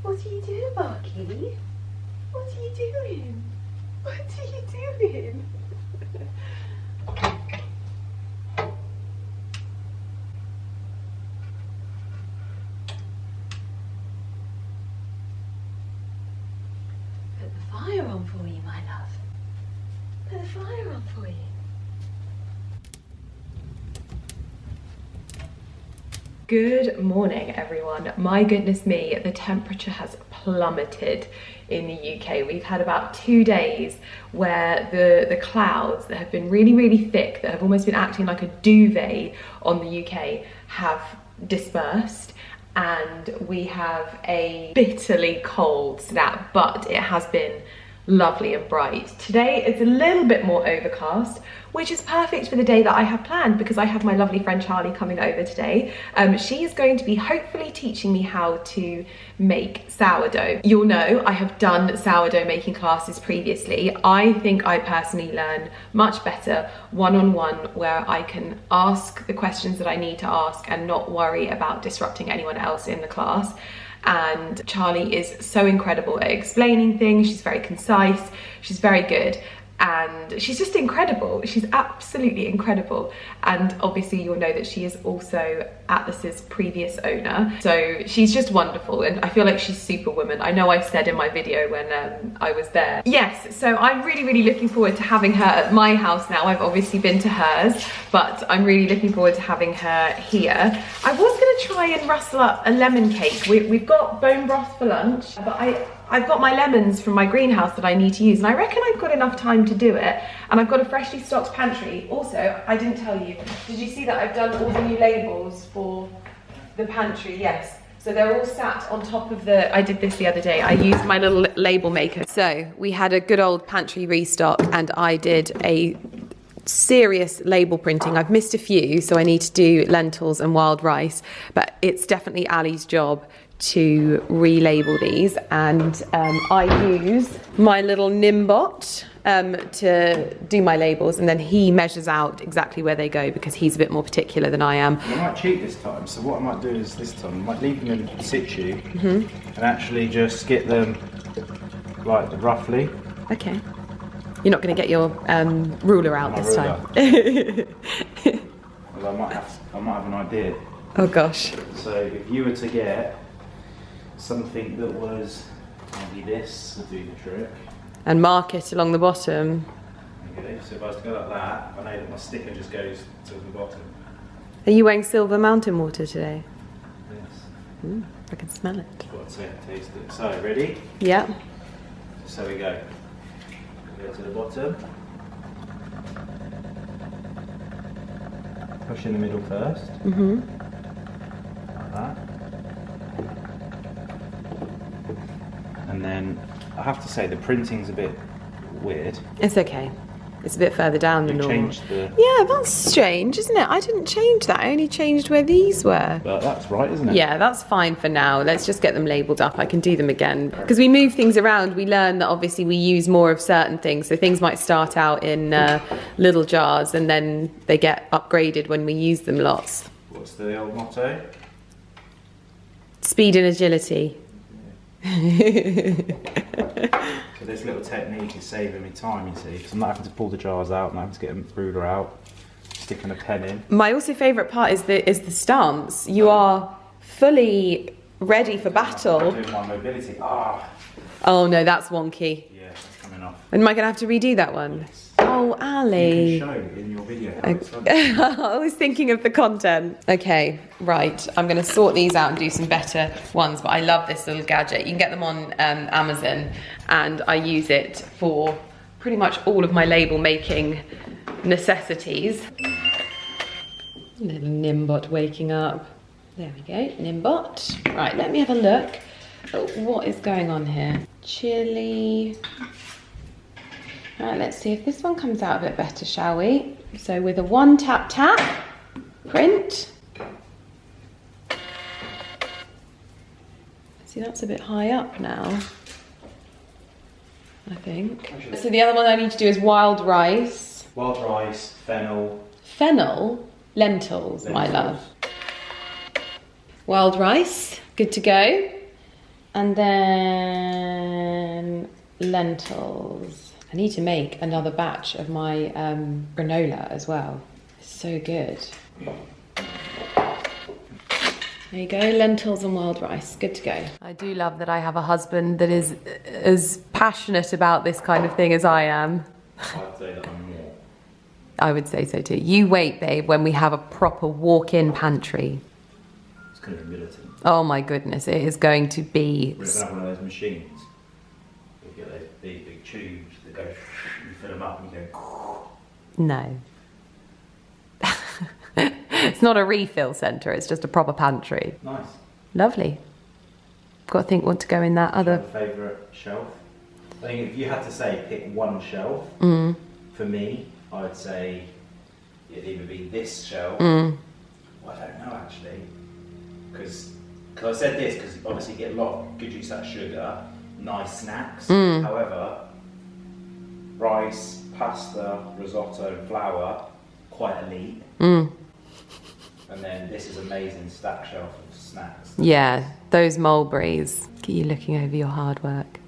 What are you doing, Barky? What are you doing? What are you doing? Put the fire on for you, my love. Put the fire on for you. Good morning, everyone. My goodness me, the temperature has plummeted in the UK. We've had about 2 days where the clouds that have been really, really thick, that have almost been acting like a duvet on the UK, have dispersed, and we have a bitterly cold snap, but it has been lovely and bright. Today it's a little bit more overcast, which is perfect for the day that I have planned because I have my lovely friend Charlie coming over today. She is going to be hopefully teaching me how to make sourdough. You'll know I have done sourdough making classes previously. I think I personally learn much better one-on-one, where I can ask the questions that I need to ask and not worry about disrupting anyone else in the class. And Charlie is so incredible at explaining things. She's very concise, she's very good, and she's just incredible. She's absolutely incredible. And obviously you'll know that she is also Atlas's previous owner, so she's just wonderful, and I feel like she's superwoman. I know I said in my video when I was there. Yes, so I'm really looking forward to having her at my house now. I've obviously been to hers, but I'm really looking forward to having her here. I was gonna try and rustle up a lemon cake. We've got bone broth for lunch, but I've got my lemons from my greenhouse that I need to use, and I reckon I've got enough time to do it. And I've got a freshly stocked pantry. Also, I didn't tell you, did you see that I've done all the new labels for the pantry? Yes. So they're all sat on top of I did this the other day. I used my little label maker. So we had a good old pantry restock, and I did a serious label printing. I've missed a few, so I need to do lentils and wild rice, but it's definitely Ali's job to relabel these, and I use my little Nimbot to do my labels, and then he measures out exactly where they go because he's a bit more particular than I am. I might cheat this time, so what I might do is this time I might leave them in situ and actually just get them like roughly. Okay. You're not going to get your ruler out this time. Well, I might have an idea. Oh gosh. So if you were to get something that was maybe this would do the trick. And mark it along the bottom. Okay, so if I was to go like that, I know that my sticker just goes to the bottom. Are you wearing silver mountain water today? Yes. I can smell it. I've got to taste it. So, ready? Yeah. So we go. Go to the bottom. Push in the middle first. Like that. And then I have to say the printing's a bit weird. It's okay. It's a bit further down than normal. Yeah, that's strange, isn't it? I didn't change that. I only changed where these were. But that's right, isn't it? Yeah, that's fine for now. Let's just get them labelled up. I can do them again. Because we move things around, we learn that obviously we use more of certain things. So things might start out in little jars, and then they get upgraded when we use them lots. What's the old motto? Speed and agility. So this little technique is saving me time, you see, because I'm not having to pull the jars out, I'm not having to get a ruler out, sticking a pen in. My also favourite part is the stance. You are fully ready for battle. I'm doing my mobility. Oh no, that's wonky. Yeah, that's coming off. And am I going to have to redo that one? Yes. Oh, Ali. You can show in your video how it's done. I was thinking of the content. Okay, right. I'm going to sort these out and do some better ones, but I love this little gadget. You can get them on Amazon, and I use it for pretty much all of my label making necessities. Little Nimbot waking up. There we go, Nimbot. Right, let me have a look at what is going on here. Chili. Right, let's see if this one comes out a bit better, shall we? So with a one tap print. See, that's a bit high up now, I think. So the other one I need to do is wild rice. Wild rice, fennel. Fennel? Lentils, my love. Wild rice, good to go. And then lentils. I need to make another batch of my granola as well. It's so good. There you go, lentils and wild rice, good to go. I do love that I have a husband that is as passionate about this kind of thing as I am. I'd say that I'm more. I would say so too. You wait, babe, when we have a proper walk-in pantry. It's going to be militant. Oh my goodness, it is going to be... We're going to have one of those machines. You get those big tubes that go, you fill them up and you go... No. It's not a refill centre, it's just a proper pantry. Nice. Lovely. Got to think what to go in that other... Favourite shelf? I think if you had to say pick one shelf, for me, I would say it'd either be this shelf. Well, I don't know actually, because I said this because obviously you get a lot of good use out of sugar, nice snacks. However, rice, pasta, risotto, flour, quite elite. And then this is amazing stack shelf of snacks. Yeah, those mulberries. Get you looking over your hard work.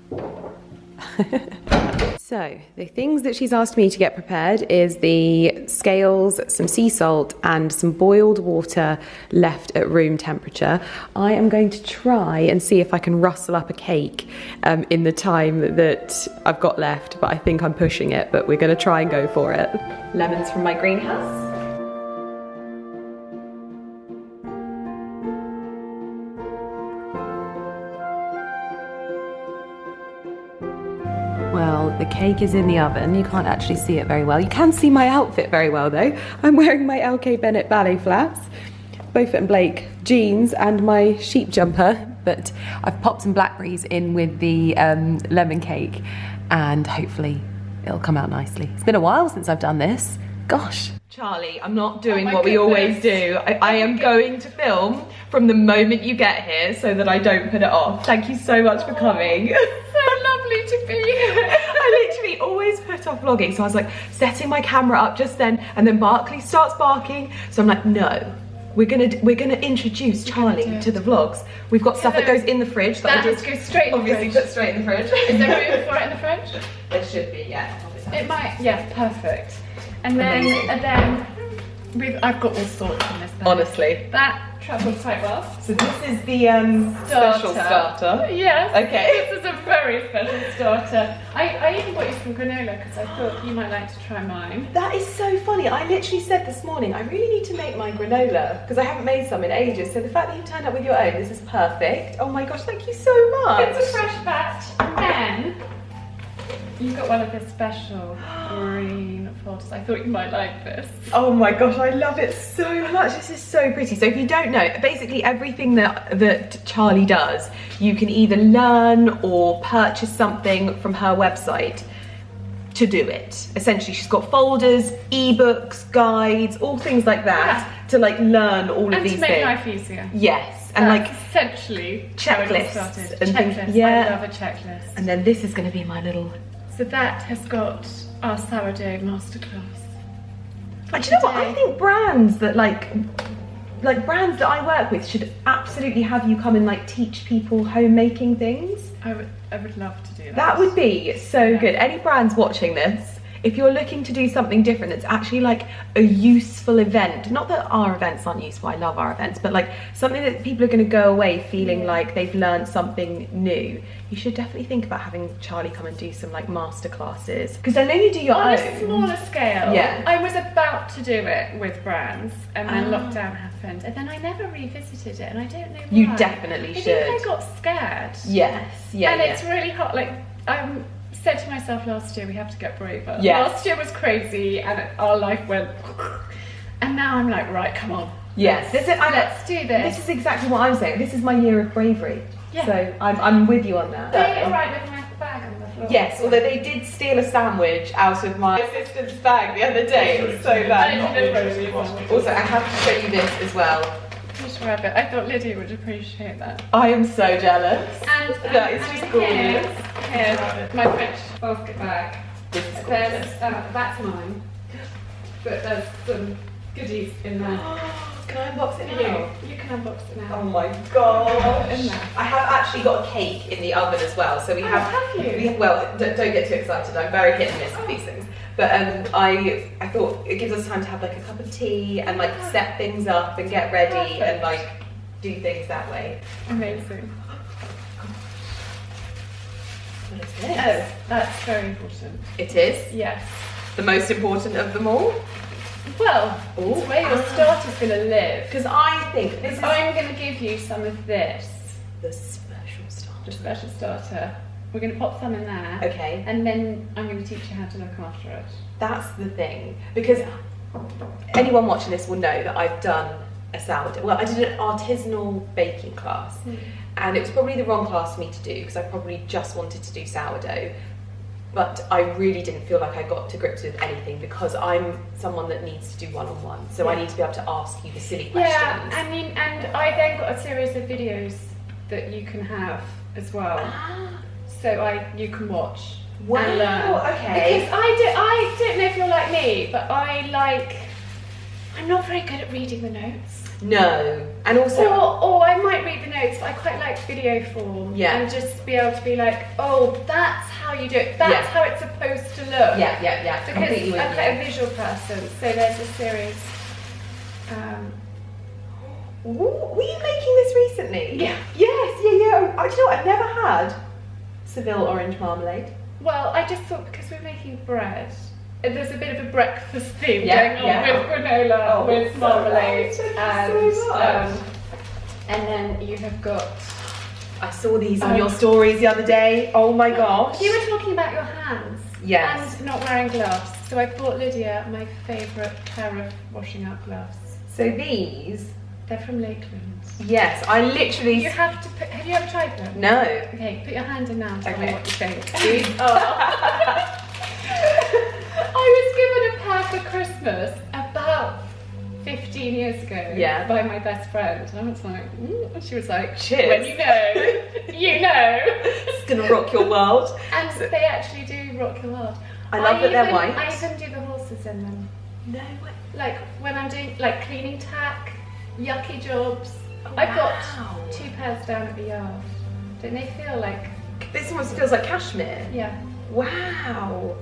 So, the things that she's asked me to get prepared is the scales, some sea salt and some boiled water left at room temperature. I am going to try and see if I can rustle up a cake in the time that I've got left, but I think I'm pushing it, but we're going to try and go for it. Lemons from my greenhouse. Well, the cake is in the oven. You can't actually see it very well. You can see my outfit very well though. I'm wearing my LK Bennett ballet flats, Beaufort and Blake jeans and my sheep jumper, but I've popped some blackberries in with the lemon cake and hopefully it'll come out nicely. It's been a while since I've done this. Gosh. Charlie, I'm not doing what we always do. I am going to film from the moment you get here so that I don't put it off. Thank you so much for coming. So lovely to be here. I literally always put off vlogging, so I was like setting my camera up just then, and then Barkley starts barking, so I'm like, no. We're gonna introduce Charlie to the vlogs. We've got stuff that goes in the fridge that I just go straight in the fridge. Put straight in the fridge. Is there room for it in the fridge? There should be, yeah. It might, yeah, perfect. And then I've got all sorts in this bag. Honestly. That travelled quite well. So this is the special starter. Yes. Okay. This is a very special starter. I even bought you some granola because I thought you might like to try mine. That is so funny. I literally said this morning, I really need to make my granola because I haven't made some in ages. So the fact that you turned up with your own, this is perfect. Oh my gosh, thank you so much. It's a fresh batch. And then you've got one of the special green folders. I thought you might like this. Oh my gosh, I love it so much. This is so pretty. So if you don't know, basically everything that Charlie does, you can either learn or purchase something from her website to do it. Essentially, she's got folders, ebooks, guides, all things like that to like learn all of these things. And to make life easier. Yes, and like essentially checklists and things. Yeah. I love a checklist. And then this is going to be my little. So that has got our sourdough masterclass. And do you know what? I think brands that like brands that I work with should absolutely have you come and like teach people homemaking things. I would love to do that. That would be so good. Any brands watching this, if you're looking to do something different that's actually like a useful event, not that our events aren't useful, I love our events, but like something that people are going to go away feeling like they've learned something new, you should definitely think about having Charlie come and do some like master classes, because then you do your own. On a smaller scale, yeah. I was about to do it with brands and then lockdown happened and then I never revisited it and I don't know why. You definitely should. I think I got scared. Yes, yeah. And it's really hot, like said to myself last year, we have to get braver. Yes. Last year was crazy and our life went and now I'm like, right, come on. Yes, let's do this. This is exactly what I'm saying. This is my year of bravery. Yeah. So I'm with you on that. Are you alright with my bag on the floor? Yes, although they did steal a sandwich out of my assistant's bag the other day. It was so bad. Also, I have to show you this as well. I thought Lydia would appreciate that. I am so jealous. And that is just gorgeous. Here's my French basket bag. This is That's mine. But there's some goodies in there. Can I unbox it now? You can unbox it now. Oh my god! In there. I have actually got a cake in the oven as well, so we have. Have you? Well, don't get too excited. I'm very hit and miss with these things. But I thought it gives us time to have like a cup of tea and like set things up and get ready and like do things that way. Amazing. What is this? Oh, that's very important. It is Yes. the most important of them all. Well, Ooh. it's where your starter's going to live. Because I think this is I'm going to give you some of this, the special starter. the special starter. We're going to pop some in there. Okay. And then I'm going to teach you how to look after it. That's the thing, because anyone watching this will know that I've done a sourdough. Well, I did an artisanal baking class, and it was probably the wrong class for me to do because I probably just wanted to do sourdough. But I really didn't feel like I got to grips with anything because I'm someone that needs to do one-on-one. So I need to be able to ask you the silly questions. Yeah, I mean, and I then got a series of videos that you can have as well. So you can watch. Wow, and learn. okay. Because I don't know if you're like me, but I'm not very good at reading the notes. No, and also, Or I might read the notes, but I quite like video form. Yeah. And just be able to be like, oh, that's how you do it. That's how it's supposed to look. yeah, completely Because with I'm you. quite a visual person, so there's a series. Ooh, were you making this recently? Yeah. Yes, yeah. Do you know what? I've never had Seville orange marmalade. Well, I just thought because we're making bread, there's a bit of a breakfast theme Yeah, going on with granola, with so marmalade, nice. Thank you so much. and then you have got. I saw these on your stories the other day. Oh my gosh. You were talking about your hands. Yes. And not wearing gloves. So I bought Lydia my favourite pair of washing up gloves. So these, They're from Lakeland. yes, I literally. You have to put. Have you ever tried them? No. Okay, put your hand in now and tell me Okay. what you think. These I was given a pair for Christmas about 15 years ago by my best friend. And I was like, and she was like, cheers. When you know, you know. It's gonna rock your world. And they actually do rock your world. I love that they're white. I even do the horses in them. No way. Like when I'm doing like cleaning tack, yucky jobs. Oh, I've got wow. 2 pairs down at the yard. Don't they feel like? This almost feels like cashmere. Yeah. Wow.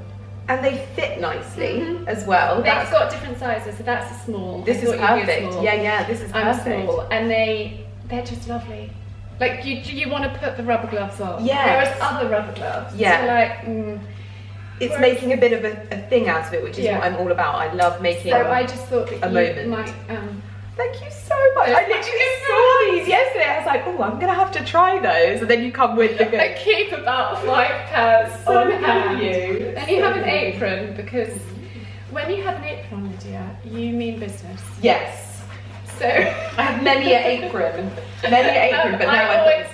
And they fit nicely as well. They've got different sizes, so that's a small. This is perfect. Yeah, this is I'm perfect. small, and they're just lovely. Like you want to put the rubber gloves on. Yes. Whereas other rubber gloves, Yeah. you're like. It's Whereas- making a bit of a thing out of it, which is what I'm all about. I love making So I just thought that a moment. might. Thank you so much. I literally saw these yesterday. I was like, oh, I'm gonna have to try those. And then you come with the I good. keep about 5 pairs So on have hand. you. And you So have an have you. apron because when you have an apron on, Lydia, you mean business. Yes. So I have many an apron. Many an apron, but now I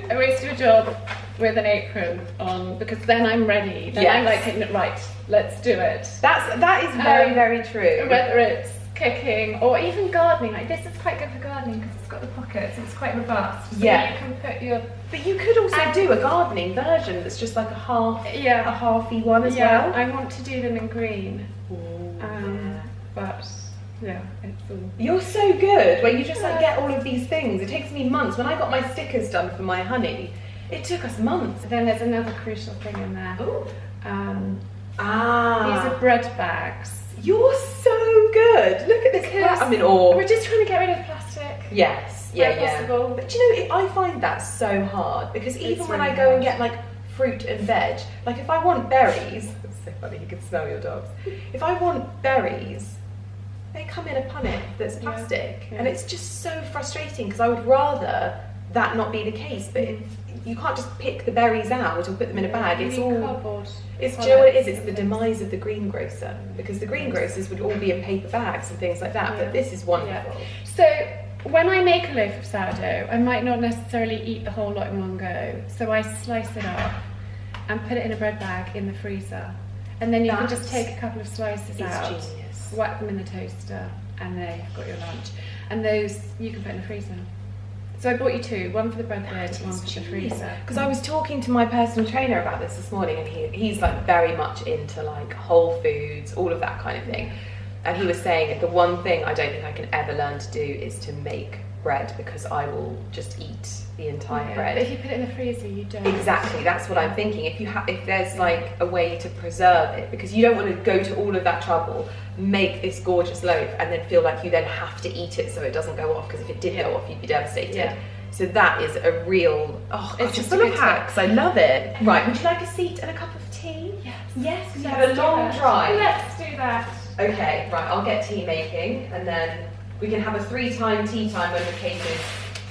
I'm always do a job with an apron on because then I'm ready. Then I'm like, right, let's do it. that is very, very true. Whether it's cooking or even gardening, like this is quite good for gardening because it's got the pockets and it's quite robust. So Yeah. you can put your. But you could also do a gardening version that's just like a halfy one as well. I want to do them in green. Yeah. But yeah, it's all. You're so good when you just like get all of these things. It takes me months. When I got my stickers done for my honey, it took us months. Then there's another crucial thing in there. Ooh. These are bread bags. You're so good. Look at this. Because I'm in awe. We're just trying to get rid of plastic. Yes. Where Yeah. possible. But you know, I find that so hard because even It's when really I go and hard. get like fruit and veg, like if I want berries, it's so funny. You can smell your dogs. If I want berries, they come in a punnet that's plastic, and it's just so frustrating because I would rather that not be the case. But you can't just pick the berries out or put them in a bag. You It's need all. cardboard. It's, do you know what it is? It's the demise of the greengrocer, because the greengrocers would all be in paper bags and things like that. But this is wonderful. So when I make a loaf of sourdough, I might not necessarily eat the whole lot in one go. So I slice it up and put it in a bread bag in the freezer, and then you can just take a couple of slices out, Genius. whack them in the toaster, and there you've got your lunch. And those you can put in the freezer. So I bought you 2, one for the bread bin, one for the freezer. Because I was talking to my personal trainer about this morning, and he's like very much into like whole foods, all of that kind of thing. And he was saying the one thing I don't think I can ever learn to do is to make bread, because I will just eat the entire bread. But if you put it in the freezer, you don't. Exactly, that's what I'm thinking. If there's like a way to preserve it, because you don't want to go to all of that trouble, make this gorgeous loaf, and then feel like you then have to eat it so it doesn't go off, because if it did go off, you'd be devastated. Yeah. So that is a real, it's just full of hacks. I love it. Right, would you like a seat and a cup of tea? Yes. Yes, you have a long drive. Let's do that. Okay, right, I'll get tea making, and then we can have a 3-time tea time when the cake is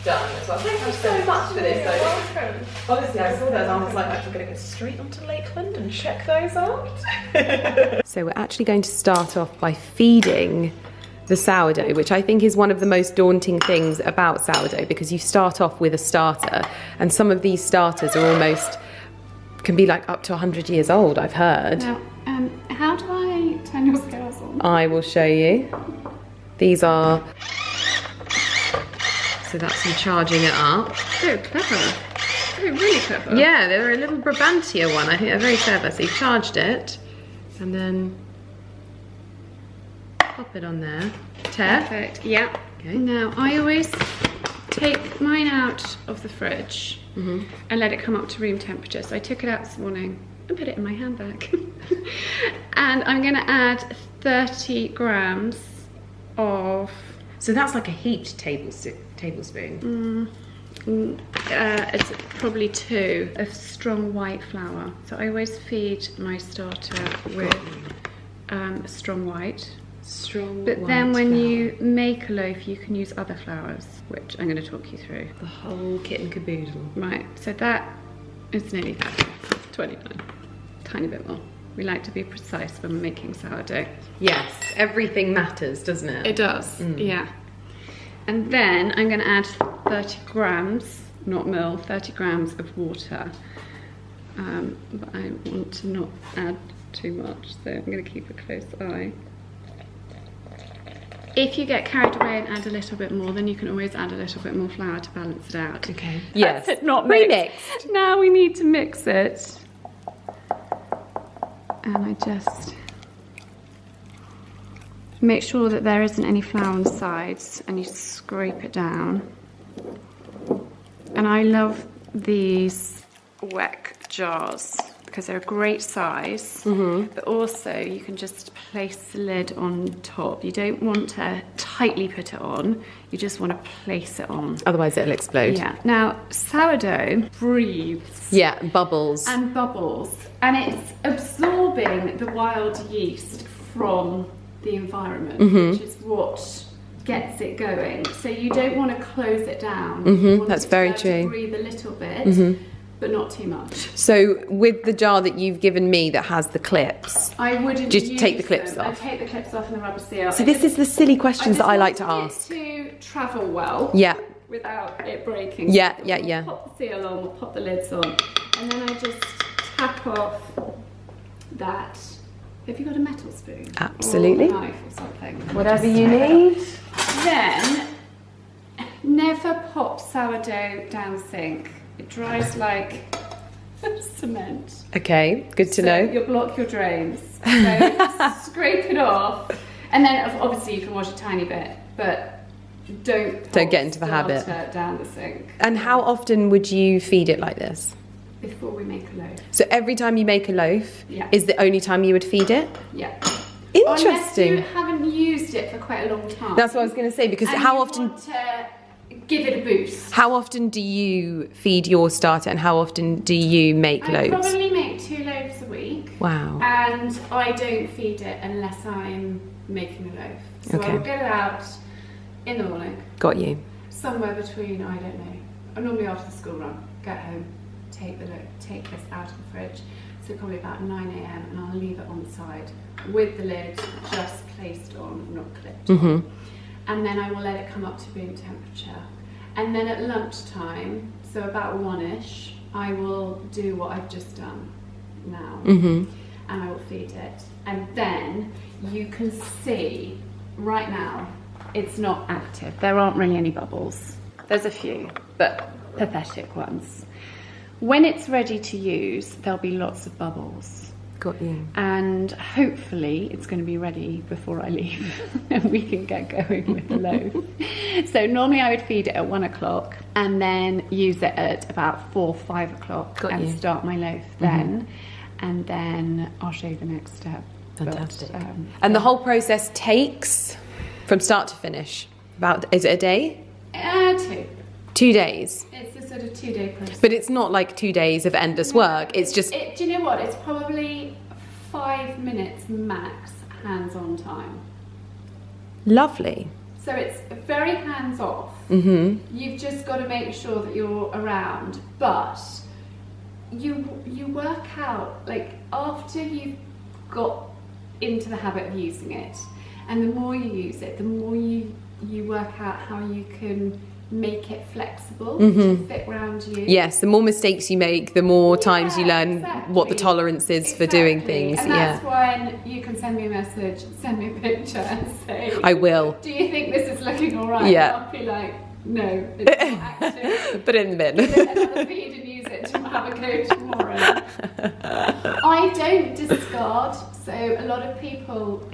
done as well. Thank you so much for this, though. You're welcome. Honestly, I saw those and I was like, I'm going to go straight onto Lakeland and check those out. So we're actually going to start off by feeding the sourdough, which I think is one of the most daunting things about sourdough, because you start off with a starter, and some of these starters are almost, can be like up to 100 years old, I've heard. Now, how do I turn your scales on? I will show you. These are, so that's me charging it up. Oh, clever. Oh, really clever. Yeah, they're a little Brabantia one. I think they're very clever. So you've charged it, and then pop it on there. Tear. Perfect. Yeah. Okay. Now, I always take mine out of the fridge and let it come up to room temperature. So I took it out this morning and put it in my handbag. And I'm going to add 30 grams of... So that's like a heaped tablespoon. It's probably 2 of strong white flour. So I always feed my starter with strong white. But then when you make a loaf, you can use other flours, which I'm going to talk you through. The whole kit and caboodle. Right, so that is nearly 30, 29, tiny bit more. We like to be precise when we're making sourdough. Yes, everything matters, doesn't it? It does, yeah. And then I'm going to add 30 grams, not mil, 30 grams of water. But I want to not add too much, so I'm going to keep a close eye. If you get carried away and add a little bit more, then you can always add a little bit more flour to balance it out. Okay. Yes. That's it, not mixed. Now we need to mix it. And I just make sure that there isn't any flour on the sides, and you scrape it down. And I love these WEC jars because they're a great size, but also you can just place the lid on top. You don't want to tightly put it on, you just want to place it on. Otherwise it'll explode. Yeah. Now, sourdough breathes. Yeah, bubbles. And bubbles. And it's absorbing the wild yeast from the environment, which is what gets it going. So you don't want to close it down. You want That's it very to true. breathe a little bit. But not too much. So with the jar that you've given me that has the clips, I wouldn't just use take the clips them. off. I take the clips off and the rubber seal. So this is the silly questions that I like to wanted ask. it to travel well. Yeah. Without it breaking. Yeah, So yeah, we'll yeah. Pop the seal on, we'll pop the lids on. And then I just tap off that. Have you got a metal spoon? Absolutely. Or a knife or something. Whatever you need. Then, never pop sourdough down the sink. It dries like cement. Okay, good to know. You'll block your drains. So scrape it off. And then obviously you can wash a tiny bit, but don't get into the habit. Down the sink. And how often would you feed it like this? Before we make a loaf. So every time you make a loaf Yeah. is the only time you would feed it? Yeah. Interesting. Unless you haven't used it for quite a long time. That's what I was going to say, because and how you often... want to give it a boost. How often do you feed your starter, and how often do you make I loaves? probably make 2 loaves a week. Wow. And I don't feed it unless I'm making a loaf. So Okay. I'll get it out in the morning. Got you. Somewhere between, I don't know, normally after the school run, get home, take this out of the fridge. So probably about 9 AM, and I'll leave it on the side with the lid just placed on, not clipped on. And then I will let it come up to room temperature. And then at lunchtime, so about 1ish, I will do what I've just done now. And I will feed it. And then you can see right now, it's not active. There aren't really any bubbles. There's a few, but pathetic ones. When it's ready to use, there'll be lots of bubbles. Got you. And hopefully it's going to be ready before I leave and we can get going with the loaf. So normally I would feed it at 1 o'clock and then use it at about 4, 5 o'clock and start my loaf then. And then I'll show you the next step. Fantastic. But, and the whole process takes, from start to finish, about, is it a day? 2. 2 days. It's a sort of 2-day process. But it's not like 2 days of endless work. It's just... do you know what? It's probably 5 minutes max hands-on time. Lovely. So it's very hands-off. You've just got to make sure that you're around. But you work out, like, after you've got into the habit of using it, and the more you use it, the more you work out how you can make it flexible to fit around you. Yes, the more mistakes you make, the more times you learn what the tolerance is for doing things. And that's when you can send me a message, send me a picture and say, I will. Do you think this is looking all right? Yeah. And I'll be like, no, it's not active. Put it in the bin. Give it another feed and use it to have a go tomorrow. I don't discard, so a lot of people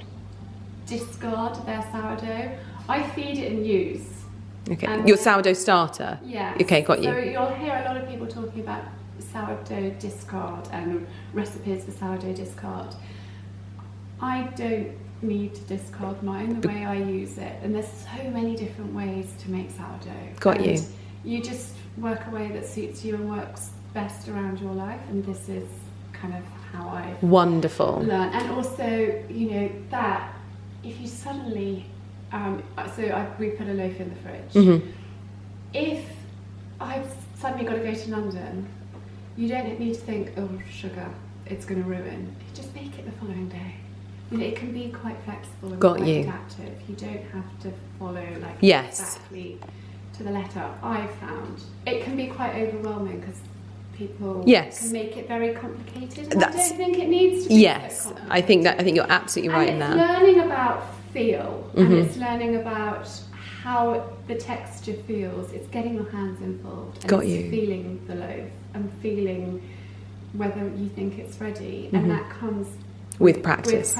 discard their sourdough. I feed it and use. Okay, and your sourdough starter? Yeah. Okay, got you. So you'll hear a lot of people talking about sourdough discard and recipes for sourdough discard. I don't need to discard mine the way I use it, and there's so many different ways to make sourdough. Got you. You just work a way that suits you and works best around your life, and this is kind of how I learn. And also, you know, that if you suddenly we put a loaf in the fridge. If I've suddenly got to go to London, you don't need to think, oh, sugar, it's going to ruin. You just make it the following day. You know, it can be quite flexible and quite adaptive. You don't have to follow exactly to the letter. I've found it can be quite overwhelming because people can make it very complicated. And I don't think it needs to be so complicated. I think you're absolutely right in that. It's learning about feel, and it's learning about how the texture feels. It's getting your hands involved, and it's feeling the loaf and feeling whether you think it's ready, and that comes with practice.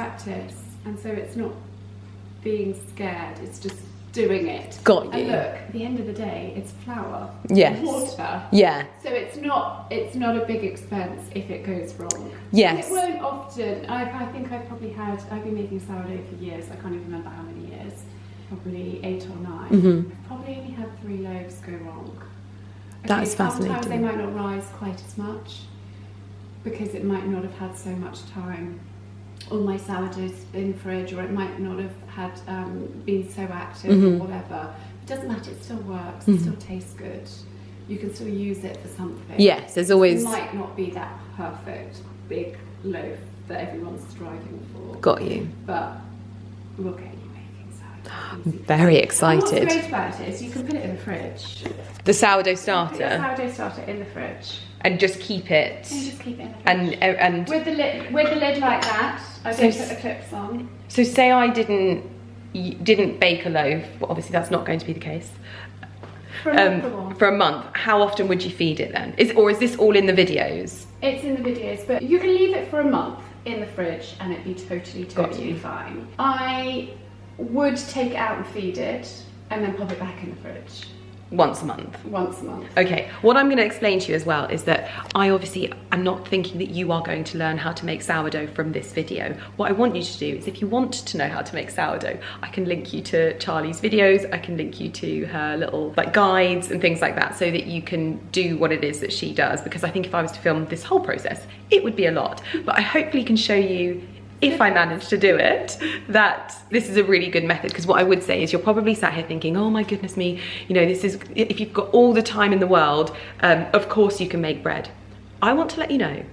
And so it's not being scared, it's just doing it. Got you. And look, at the end of the day, it's flour, yes, water. Yeah. So it's not a big expense if it goes wrong. Yes. And it won't often. I think I've been making sourdough for years. I can't even remember how many years. Probably 8 or 9. I've probably only had 3 loaves go wrong. That's fascinating. Sometimes they might not rise quite as much because it might not have had so much time on my sourdough's in the fridge, or it might not have had been so active or whatever. It doesn't matter, it still works, it still tastes good. You can still use it for something. Yes, there's always... It might not be that perfect big loaf that everyone's striving for. Got you. But we'll get you making sourdough. I'm very excited. And what's great about it is you can put it in the fridge. The sourdough starter? The sourdough starter in the fridge. And just keep it. And just keep it in the fridge. And with the lid like that. I don't put the clips on. So say I didn't bake a loaf. Well, obviously that's not going to be the case. For a month. How often would you feed it then? Is this all in the videos? It's in the videos, but you can leave it for a month in the fridge and it'd be totally fine. I would take it out and feed it and then pop it back in the fridge. Once a month? Once a month. Okay, what I'm going to explain to you as well is that I obviously am not thinking that you are going to learn how to make sourdough from this video. What I want you to do is, if you want to know how to make sourdough, I can link you to Charlie's videos, I can link you to her little guides and things like that, so that you can do what it is that she does, because I think if I was to film this whole process, it would be a lot. But I hopefully can show you, if I manage to do it, that this is a really good method. Because what I would say is, you're probably sat here thinking, oh my goodness me, you know, this is, if you've got all the time in the world, of course you can make bread. I want to let you know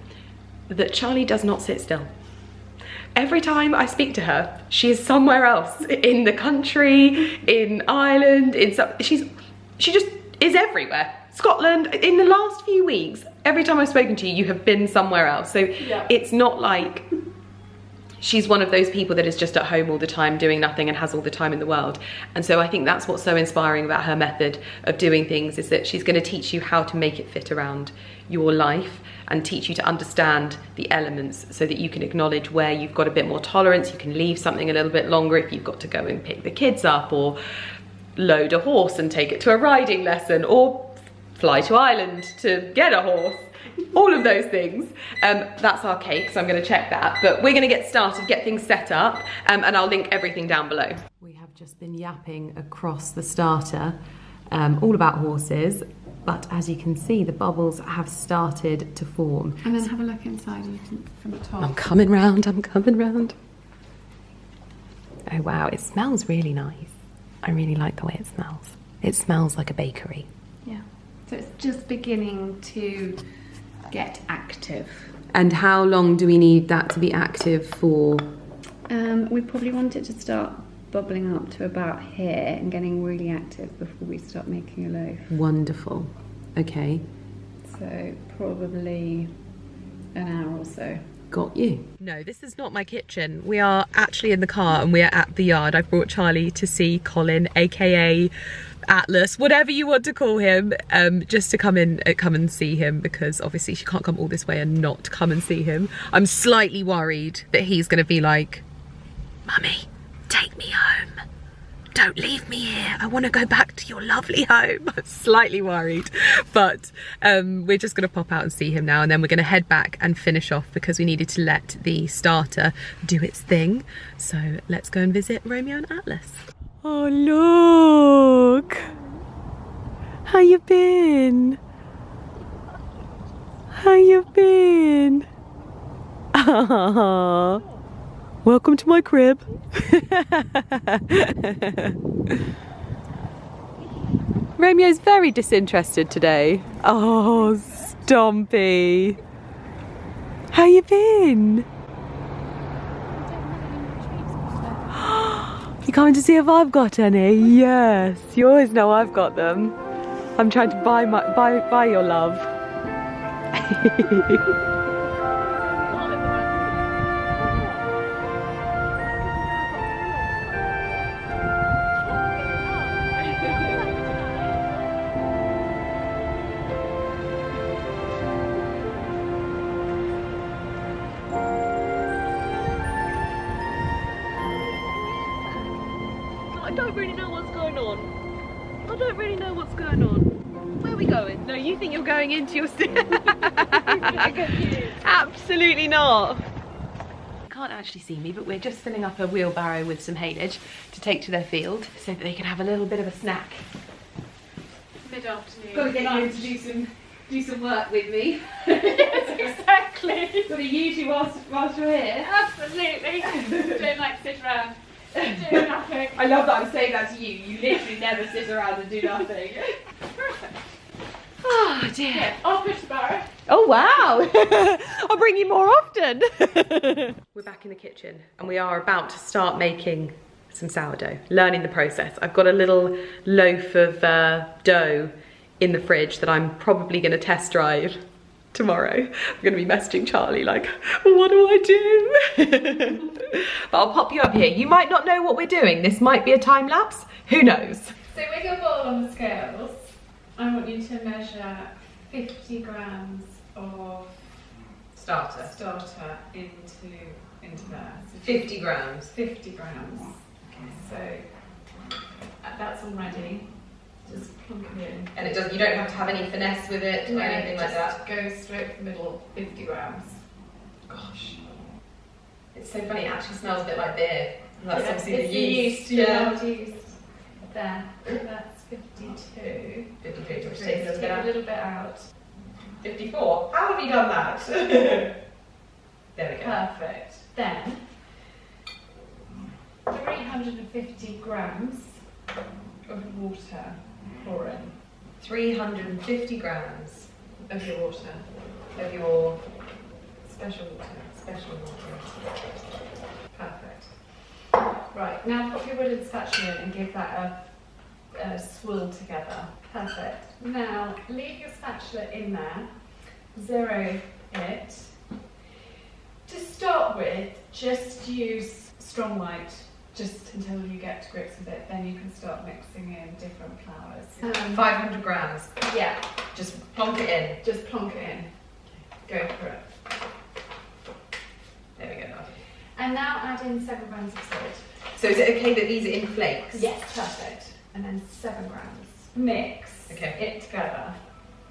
that Charlie does not sit still. Every time I speak to her, she is somewhere else, in the country, in Ireland, she just is everywhere. Scotland, in the last few weeks, every time I've spoken to you, you have been somewhere else. So it's not like she's one of those people that is just at home all the time doing nothing and has all the time in the world. And so I think that's what's so inspiring about her method of doing things, is that she's going to teach you how to make it fit around your life and teach you to understand the elements so that you can acknowledge where you've got a bit more tolerance. You can leave something a little bit longer if you've got to go and pick the kids up, or load a horse and take it to a riding lesson, or fly to Ireland to get a horse. All of those things. That's our cake, so I'm going to check that. But we're going to get started, get things set up, and I'll link everything down below. We have just been yapping across the starter, all about horses, but as you can see, the bubbles have started to form. And then have a look inside from the top. I'm coming round, I'm coming round. Oh wow, it smells really nice. I really like the way it smells. It smells like a bakery. Yeah, so it's just beginning to get active. And how long do we need that to be active for? We probably want it to start bubbling up to about here and getting really active before we start making a loaf. Wonderful. Okay. So probably an hour or so. Got you. No, this is not my kitchen. We are actually in the car and we are at the yard. I've brought Charlie to see Colin, aka Atlas, whatever you want to call him, just to come and see him, because obviously she can't come all this way and not come and see him. I'm slightly worried that he's going to be like, Mummy, take me home. Don't leave me here. I want to go back to your lovely home. I'm slightly worried, but we're just going to pop out and see him now, and then we're going to head back and finish off because we needed to let the starter do its thing. So let's go and visit Romeo and Atlas. Oh, look. How you been? How you been? Ah. Welcome to my crib. Romeo's very disinterested today. Oh, Stompy. How you been? You coming to see if I've got any? Yes, you always know I've got them. I'm trying to buy your love. I don't really know what's going on. I don't really know what's going on. Where are we going? No, you think you're going into your... Absolutely not. You can't actually see me, but we're just filling up a wheelbarrow with some haylage to take to their field so that they can have a little bit of a snack. Mid-afternoon. Got to get you in to do some work with me. Yes, exactly. Got to use you whilst you're here. Absolutely. Don't like to sit around. Do nothing. I love that I'm saying that to you. You literally never sit around and do nothing. Oh dear. Yeah, I'll push the barrow. Oh wow. I'll bring you more often. We're back in the kitchen and we are about to start making some sourdough, learning the process. I've got a little loaf of dough in the fridge that I'm probably going to test drive tomorrow. I'm going to be messaging Charlie like, what do I do? But I'll pop you up here. You might not know what we're doing. This might be a time lapse. Who knows? So with your bowl on the scales, I want you to measure 50 grams of Starter. into there. So 50 grams. 50 grams. Okay, so that's all ready. Just plonk it in. And you don't have to have any finesse with it or anything like that? Go straight for the middle, 50 grams. Gosh. It's so funny, it actually smells a bit like beer. That's obviously it's the yeast. Yeah. Yeast. There, that's 52. 52, do you want to So take a little bit out? 54? How have you done that? There we go. Perfect. Then, 350 grams of water pour in. 350 grams Of your water. of your Special water. special water. Perfect. Right, now put your wooden spatula in and give that a swirl together. Perfect. Now leave your spatula in there, zero it. To start with, Just use strong white just until you get to grips with it. Then you can start mixing in different flours. 500 grams. Yeah, Just plonk it in. just plonk it in. Go for it. There we go. And now add in 7 grams of salt. So is it okay that these are in flakes? Yes, perfect. And then 7 grams. Mix Okay. it together.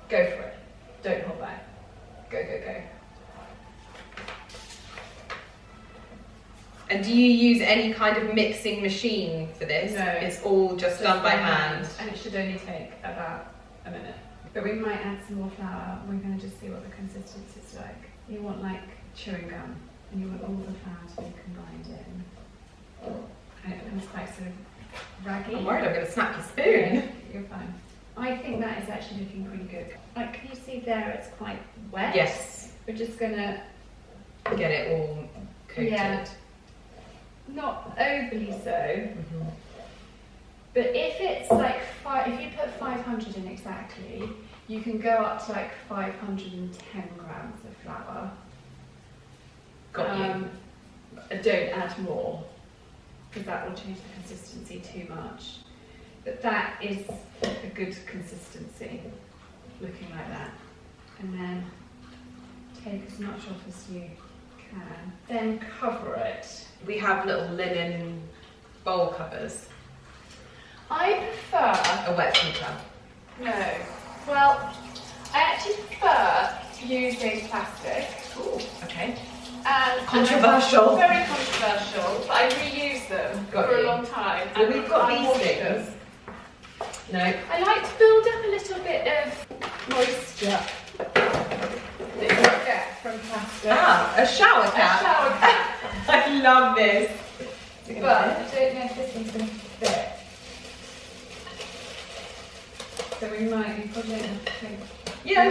Go for it. Don't hold back. Go, go, go. And do you use any kind of mixing machine for this? No. It's all just done by hand. And it should only take about a minute. But we might add some more flour. We're going to just see what the consistency is like. You want like chewing gum, and you want all the flour to be combined in. And it becomes quite sort of raggy. I'm worried I'm going to snap your spoon. Yeah, you're fine. I think that is actually looking pretty good. Like, can you see there it's quite wet? Yes. We're just going to, Get it all coated. Yeah. not overly so, Mhm. but if it's like if you put 500 in exactly, you can go up to like 510 grams of flour. Got you. Don't add more, because that will change the consistency too much. But that is a good consistency, looking like that. And then take as much off as you can. Then cover it. We have little linen bowl covers. I prefer... A wet paper. No. Well, I actually prefer using plastic. Ooh, okay. And Controversial. Very controversial, but I reuse them Got for you. a long time. Well, and we've got I these wash things. them. No. I like to build up a little bit of moisture that you get from plastic. Ah, a shower A cap. shower cap. I love this. But I don't know if this one's going to fit. So we probably don't have pink. Yeah,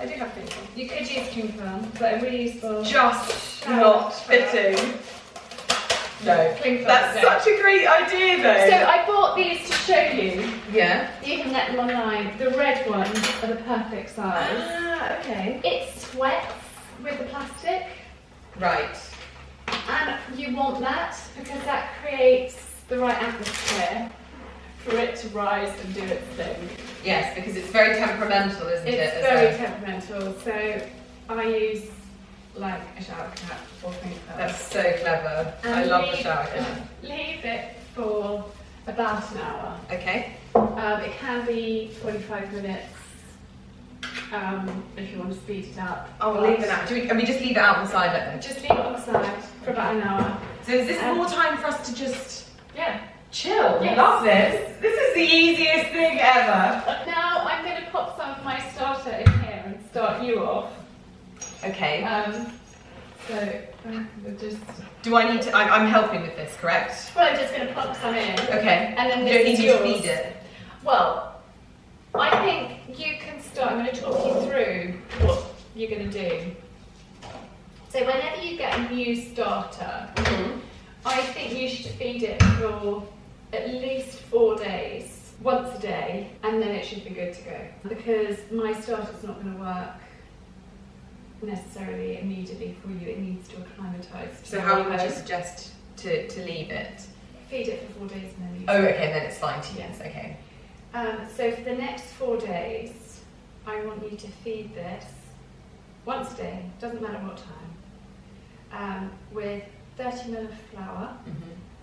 I do have pink. You could use pink film, but a reusable. Just shower not cap. fitting. No. Pink That's film, no. such a great idea though. So I bought these to show you. Yeah. You can get them online. The red ones are the perfect size. Ah, okay. It sweats with the plastic, Right. and you want that because that creates the right atmosphere for it to rise and do its thing. Yes, because it's very temperamental, isn't it? It's as very a- temperamental, so I use like a shower cap or pink film. That's so clever. I And love the shower cap. Leave it for about an hour. Okay. It can be 45 minutes if you want to speed it up. Oh, we'll leave it out. Can we just leave it out on the side like that? Just leave it on the side for about an hour. So is this more time for us to just Yeah. chill? Yes. Love this. This is the easiest thing ever. Now I'm going to pop some of my starter in here and start you off. Okay. So we'll just. Do I need to? I'm helping with this, correct? Well, I'm just going to pop some in. Okay. And then You this don't need is to yours. feed it. Well, I think you can start. I'm going to talk you through what you're going to do. So whenever you get a new starter, I think you should feed it for at least 4 days, once a day, and then it should be good to go. Because my starter's not going to work necessarily immediately for you. It needs to acclimatise. So how would you suggest to leave it? Feed it for 4 days and then use Oh, it. okay, then it's fine to use. Okay. So for the next 4 days, I want you to feed this once a day, doesn't matter what time, with 30 ml of flour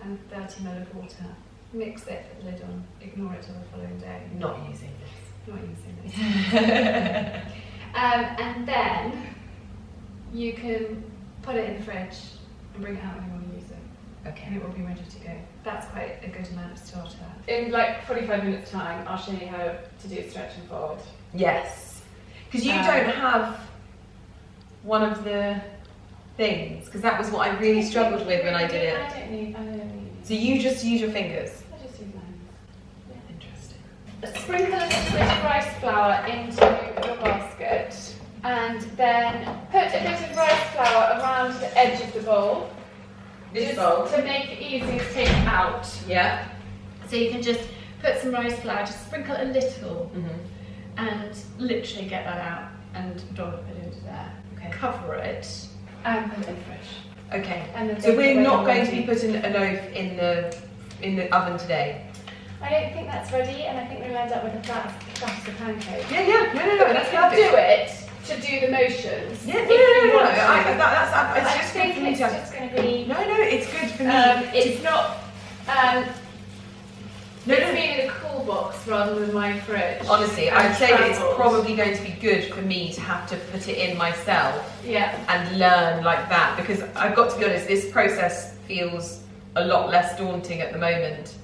and 30 ml of water. Mix it, put the lid on, ignore it till the following day. Not using this. Not using this. And then you can put it in the fridge and bring it out when you want to use it. And Okay. it will be ready to go. That's quite a good amount of starter. In like 45 minutes time, I'll show you how to do stretch and fold. Yes. Because you don't have one of the things, because that was what I really struggled with when I did it. I don't need. So you just use your fingers. I just use mine. Interesting. Sprinkle a little bit of rice flour into your basket, and then put a bit of rice flour around the edge of the bowl. This just bowl. to make it easy to take out. Yeah. So you can just put some rice flour, just sprinkle a little, Mhm. and literally get that out and dollop it into there. Okay. Cover it and put it in the fridge. Okay. And So we're not going to be putting a loaf in the oven today. I don't think that's ready, and I think we'll end up with a flat as a pancake. Yeah. No. That's perfect. Do it to do the motions. Yeah. No. I just think it's just going to be. No. It's good for me. It's not. It's been in a cool box rather than my fridge. Honestly, I'd say that it's probably going to be good for me to have to put it in myself. Yeah. And learn like that, because I've got to be honest, this process feels a lot less daunting at the moment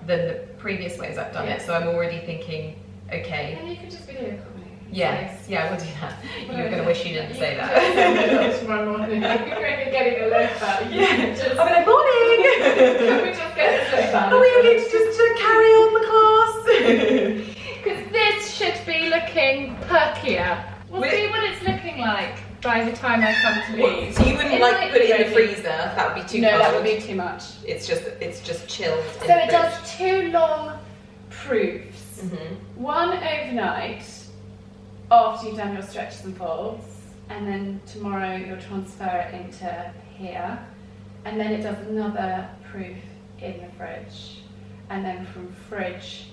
than the previous ways I've done it. So I'm already thinking, okay. And you could just be doing it. Yes, I will do that. You're going to wish you didn't say that. Tomorrow morning, I'm getting a loaf out. I'll be like, morning! Can we just get this loaf out? Are we okay to just carry on the class? Because this should be looking perkier. We'll see what it's looking like by the time I come to leave. So you wouldn't put it in the freezer? That would be too cold. No, that would be too much. It's just chilled. So it does 2 long proofs. One overnight after you've done your stretches and folds, and then tomorrow you'll transfer it into here, and then it does another proof in the fridge, and then from fridge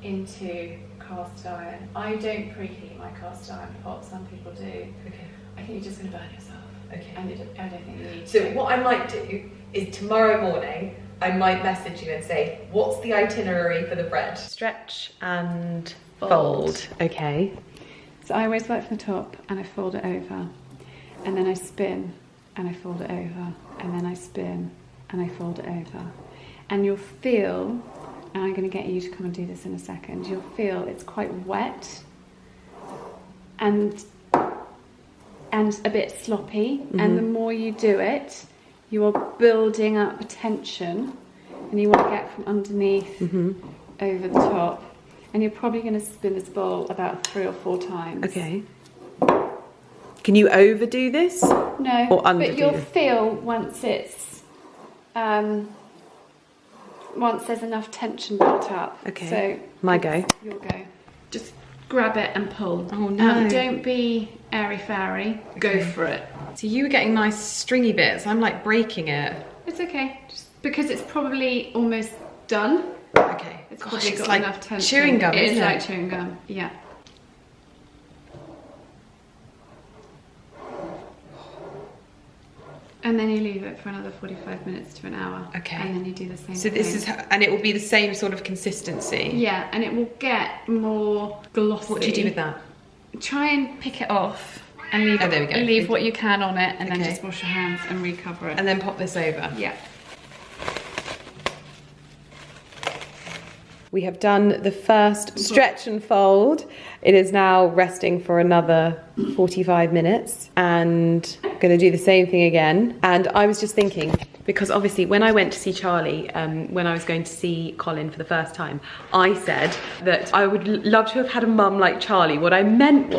into cast iron. I don't preheat my cast iron pot, some people do. Okay. I think you're just going to burn yourself. Okay. And I don't think you need to. So what I might do is tomorrow morning I might message you and say, what's the itinerary for the bread? Stretch and fold. Okay. So I always work from the top and I fold it over, and then I spin and I fold it over, and then I spin and I fold it over. And you'll feel, and I'm going to get you to come and do this in a second, you'll feel it's quite wet and a bit sloppy, and the more you do it, you are building up tension, and you want to get from underneath over the top. And you're probably going to spin this bowl about 3 or 4 times. Okay. Can you overdo this? No, or underdo? But you'll feel once it's once there's enough tension built up. Okay. So my go. Your go. Just grab it and pull. Oh no! Don't be airy fairy. Go for it. So you were getting nice stringy bits. I'm like breaking it. It's okay. Just because it's probably almost done. Okay. It's Gosh, probably it's got like enough tension. chewing gum, It isn't is it? like chewing gum. Yeah. And then you leave it for another 45 minutes to an hour. Okay. And then you do the same So thing. this is, and it will be the same sort of consistency. Yeah, and it will get more glossy. What do you do with that? Try and pick it off and leave, there we go. leave what you can on it, and then Okay. just wash your hands and recover it. And then pop this over. Yeah. We have done the first stretch and fold. It is now resting for another 45 minutes, and I'm going to do the same thing again. And I was just thinking, because obviously when I went to see Charlie, when I was going to see Colin for the first time, I said that I would love to have had a mum like Charlie. What I meant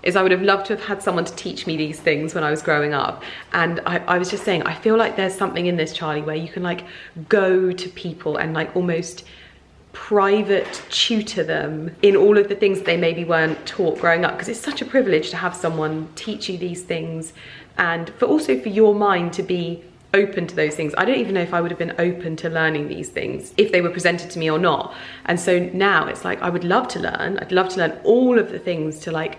is I would have loved to have had someone to teach me these things when I was growing up. And I was just saying, I feel like there's something in this, Charlie, where you can like go to people and like almost private tutor them in all of the things they maybe weren't taught growing up, because it's such a privilege to have someone teach you these things, and also for your mind to be open to those things. I don't even know if I would have been open to learning these things if they were presented to me or not. And so now it's like I would love to learn. I'd love to learn all of the things to like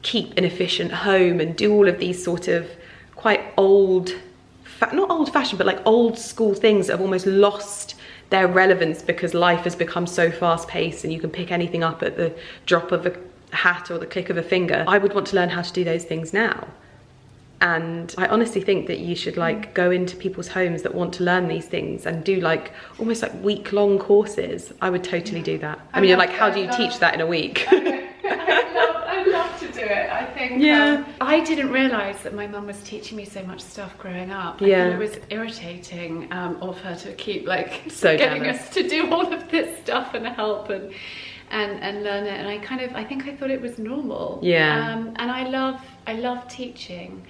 keep an efficient home and do all of these sort of quite old, not old fashioned, but like old school things that have almost lost their relevance because life has become so fast paced and you can pick anything up at the drop of a hat or the click of a finger. I would want to learn how to do those things now. And I honestly think that you should like go into people's homes that want to learn these things and do like almost like week-long courses. I would totally do that. I mean, you're like, how do you teach that in a week? I love to do it. I think I didn't realise that my mum was teaching me so much stuff growing up. Yeah. And it was irritating of her to keep like so getting jealous. us to do all of this stuff and help and learn it. And I think I thought it was normal. Yeah. And I love teaching.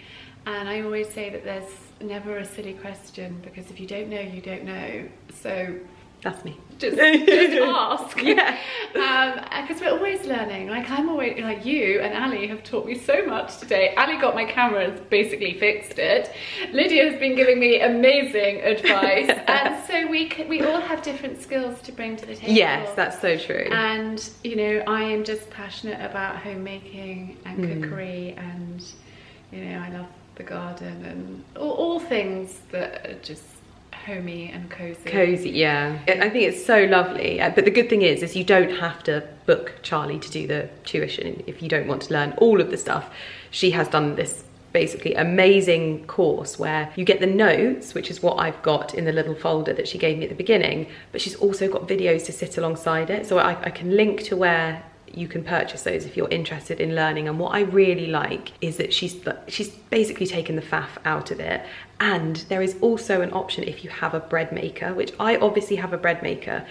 And I always say that there's never a silly question, because if you don't know, you don't know. So That's me. Just ask. Yeah. Because we're always learning. Like I'm always, like you and Ali have taught me so much today. Ali got my camera and basically fixed it. Lydia has been giving me amazing advice. And so we all have different skills to bring to the table. Yes, that's so true. And, you know, I am just passionate about homemaking and cookery and, you know, I love the garden and all things that are just homey and cozy. Yeah. I think it's so lovely. But the good thing is you don't have to book Charlie to do the tuition if you don't want to learn all of the stuff. She has done this basically amazing course where you get the notes, which is what I've got in the little folder that she gave me at the beginning, but she's also got videos to sit alongside it. So I can link to where you can purchase those if you're interested in learning. And what I really like is that she's basically taken the faff out of it. And there is also an option if you have a bread maker, which I obviously have a bread maker.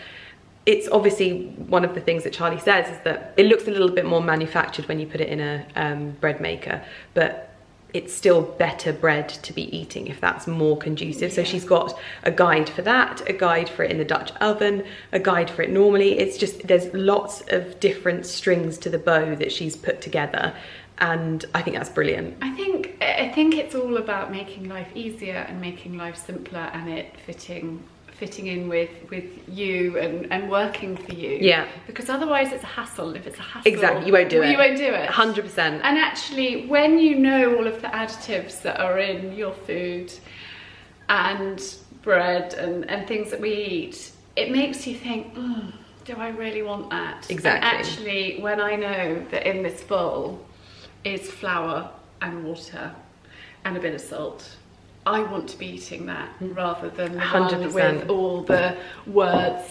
It's obviously one of the things that Charlie says is that it looks a little bit more manufactured when you put it in a bread maker, but it's still better bread to be eating if that's more conducive. So she's got a guide for that, a guide for it in the Dutch oven, a guide for it normally. It's just, there's lots of different strings to the bow that she's put together. And I think that's brilliant. I think it's all about making life easier and making life simpler and it fitting in with you and working for you. Yeah. Because otherwise it's a hassle. If it's a hassle, exactly, you won't do it. You won't do it. 100%. And actually, when you know all of the additives that are in your food and bread and things that we eat, it makes you think, do I really want that? Exactly. And actually, when I know that in this bowl is flour and water and a bit of salt, I want to be eating that rather than the 100%. One with all the words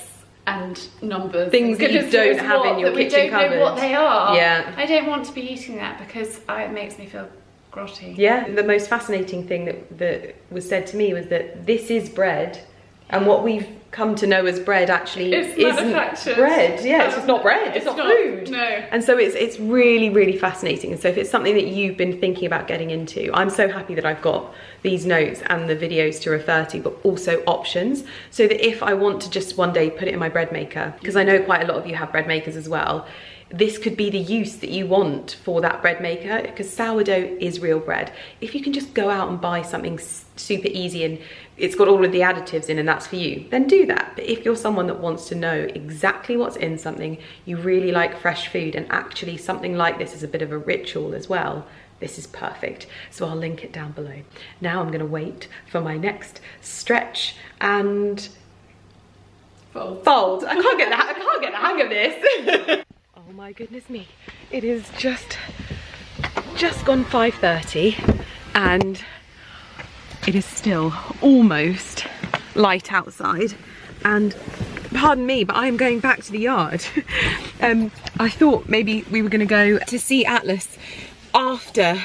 and numbers. Things that you don't have in your kitchen cupboard. We don't know what they are. Yeah. I don't want to be eating that because it makes me feel grotty. Yeah, the most fascinating thing that was said to me was that this is bread, and what we've come to know as bread actually isn't bread. Yeah, it's just not bread. It's not food. No. And so it's really, really fascinating. And so if it's something that you've been thinking about getting into, I'm so happy that I've got these notes and the videos to refer to, but also options, so that if I want to just one day put it in my bread maker, because I know quite a lot of you have bread makers as well, this could be the use that you want for that bread maker, because sourdough is real bread. If you can just go out and buy something super easy and it's got all of the additives in and that's for you, then do that. But if you're someone that wants to know exactly what's in something, you really like fresh food, and actually something like this is a bit of a ritual as well, this is perfect. So I'll link it down below. Now I'm gonna wait for my next stretch and fold. I can't get the hang of this. Oh my goodness me. It is just gone 5:30 and it is still almost light outside, and pardon me, but I am going back to the yard. I thought maybe we were going to go to see Atlas after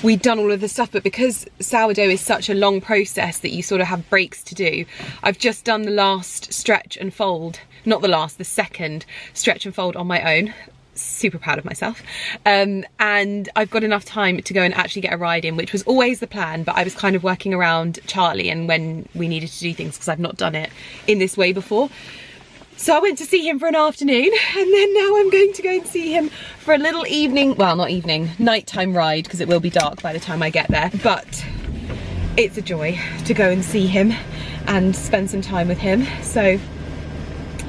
we'd done all of the stuff, but because sourdough is such a long process that you sort of have breaks to do, I've just done the last stretch and fold, not the last, the second stretch and fold on my own. Super proud of myself, and I've got enough time to go and actually get a ride in, which was always the plan, but I was kind of working around Charlie and when we needed to do things, because I've not done it in this way before. So I went to see him for an afternoon, and then now I'm going to go and see him for a little evening, well not evening, nighttime ride, because it will be dark by the time I get there, but it's a joy to go and see him and spend some time with him. So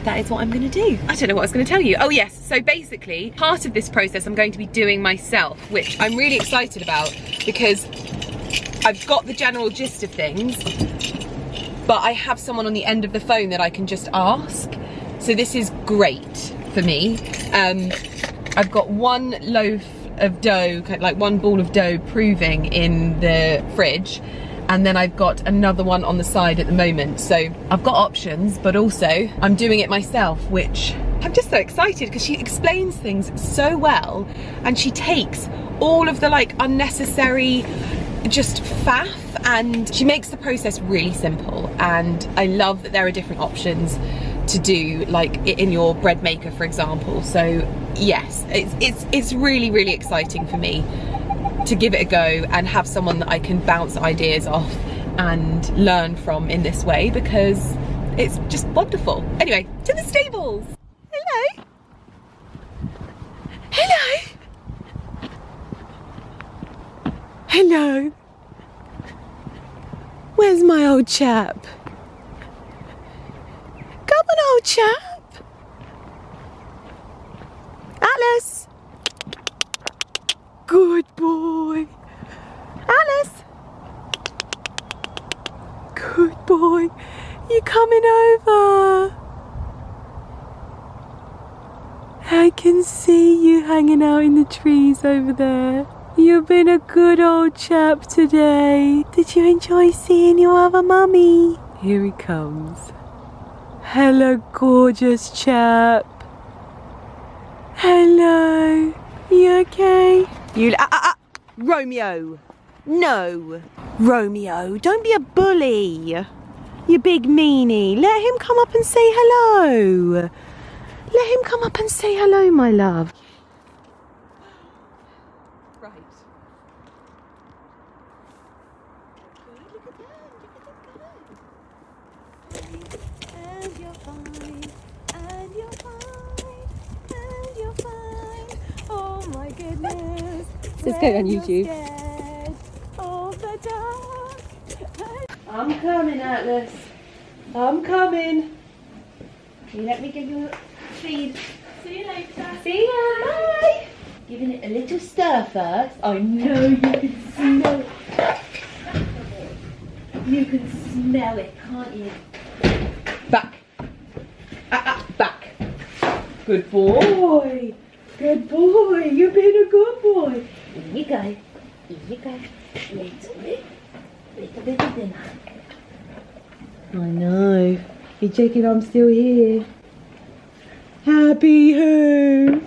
that is what I'm going to do. I don't know what I was going to tell you. Oh yes, so basically part of this process I'm going to be doing myself, which I'm really excited about because I've got the general gist of things, but I have someone on the end of the phone that I can just ask. So this is great for me. I've got one loaf of dough, like one ball of dough proving in the fridge, and then I've got another one on the side at the moment. So I've got options, but also I'm doing it myself, which I'm just so excited because she explains things so well, and she takes all of the like unnecessary just faff and she makes the process really simple. And I love that there are different options to do, like in your bread maker, for example. So yes, it's really, really exciting for me to give it a go and have someone that I can bounce ideas off and learn from in this way, because It's just wonderful. Anyway, to the stables. Hello. Hello. Hello. Where's my old chap? Come on, old chap. Alice. Good boy. Alice. Good boy. You coming over? I can see you hanging out in the trees over there. You've been a good old chap today. Did you enjoy seeing your other mummy? Here he comes. Hello, gorgeous chap. Hello. You okay? You Romeo. No. Romeo, don't be a bully. You big meanie. Let him come up and say hello. Let him come up and say hello, my love. Right. Look at that. And you're fine. And you're fine. And you're fine. Oh my goodness. This is going on YouTube. Of the dark. I'm coming, Atlas. I'm coming. You let me give you a feed. See you later. See ya. Bye. Giving it a little stir first. I know you can smell it. You can smell it, can't you? Back. Back. Good boy. Good boy. You've been a good boy. Here you go. Here you go. Little bit of dinner. I know. You're checking I'm still here. Happy who?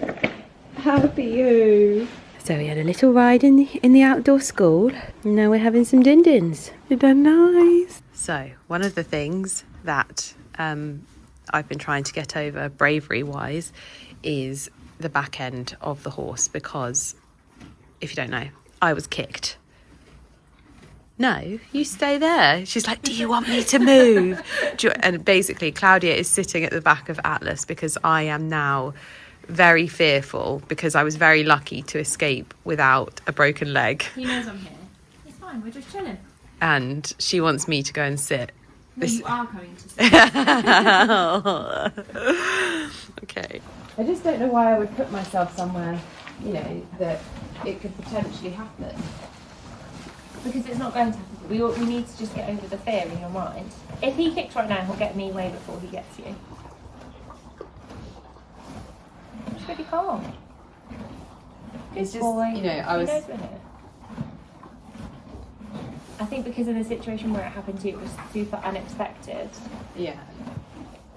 Happy who? So we had a little ride in the outdoor school. And now we're having some din-dins. Isn't that nice? So one of the things that I've been trying to get over bravery-wise is the back end of the horse, because if you don't know, I was kicked. No, you stay there. She's like, do you want me to move? And basically Claudia is sitting at the back of Atlas because I am now very fearful, because I was very lucky to escape without a broken leg. He knows I'm here. It's fine, we're just chilling. And she wants me to go and sit. No, you are going to sit. Okay. I just don't know why I would put myself somewhere, you know, that it could potentially happen. Because it's not going to happen. We need to just get over the fear in your mind. If he kicks right now, he'll get me way before he gets you. Just really calm. It's just, boy. you know, He knows we're here. I think because in the situation where it happened to you, it was super unexpected. Yeah.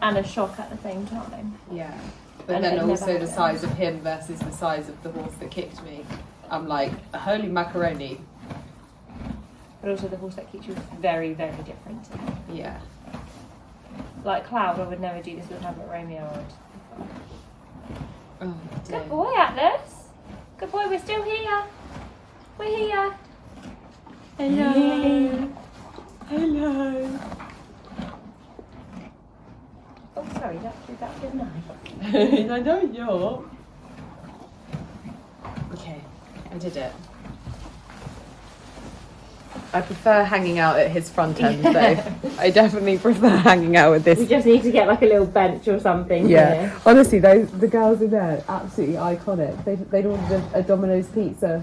And a shock at the same time. Yeah. But And then it also never the size of him versus the size of the horse that kicked me. I'm like, holy macaroni. But also the horse that kicked you was very, very different to him. Yeah. Like Cloud, I would never do this with him, but Romeo would. Oh, dear. Good boy, Atlas. Good boy, we're still here. We're here. Hello. Hello. Oh, sorry, that was nice. I know you're. Okay, I did it. I prefer hanging out at his front end though. I definitely prefer hanging out with this. We just need to get like a little bench or something. Yeah, honestly, the girls in there, absolutely iconic. They'd ordered a Domino's pizza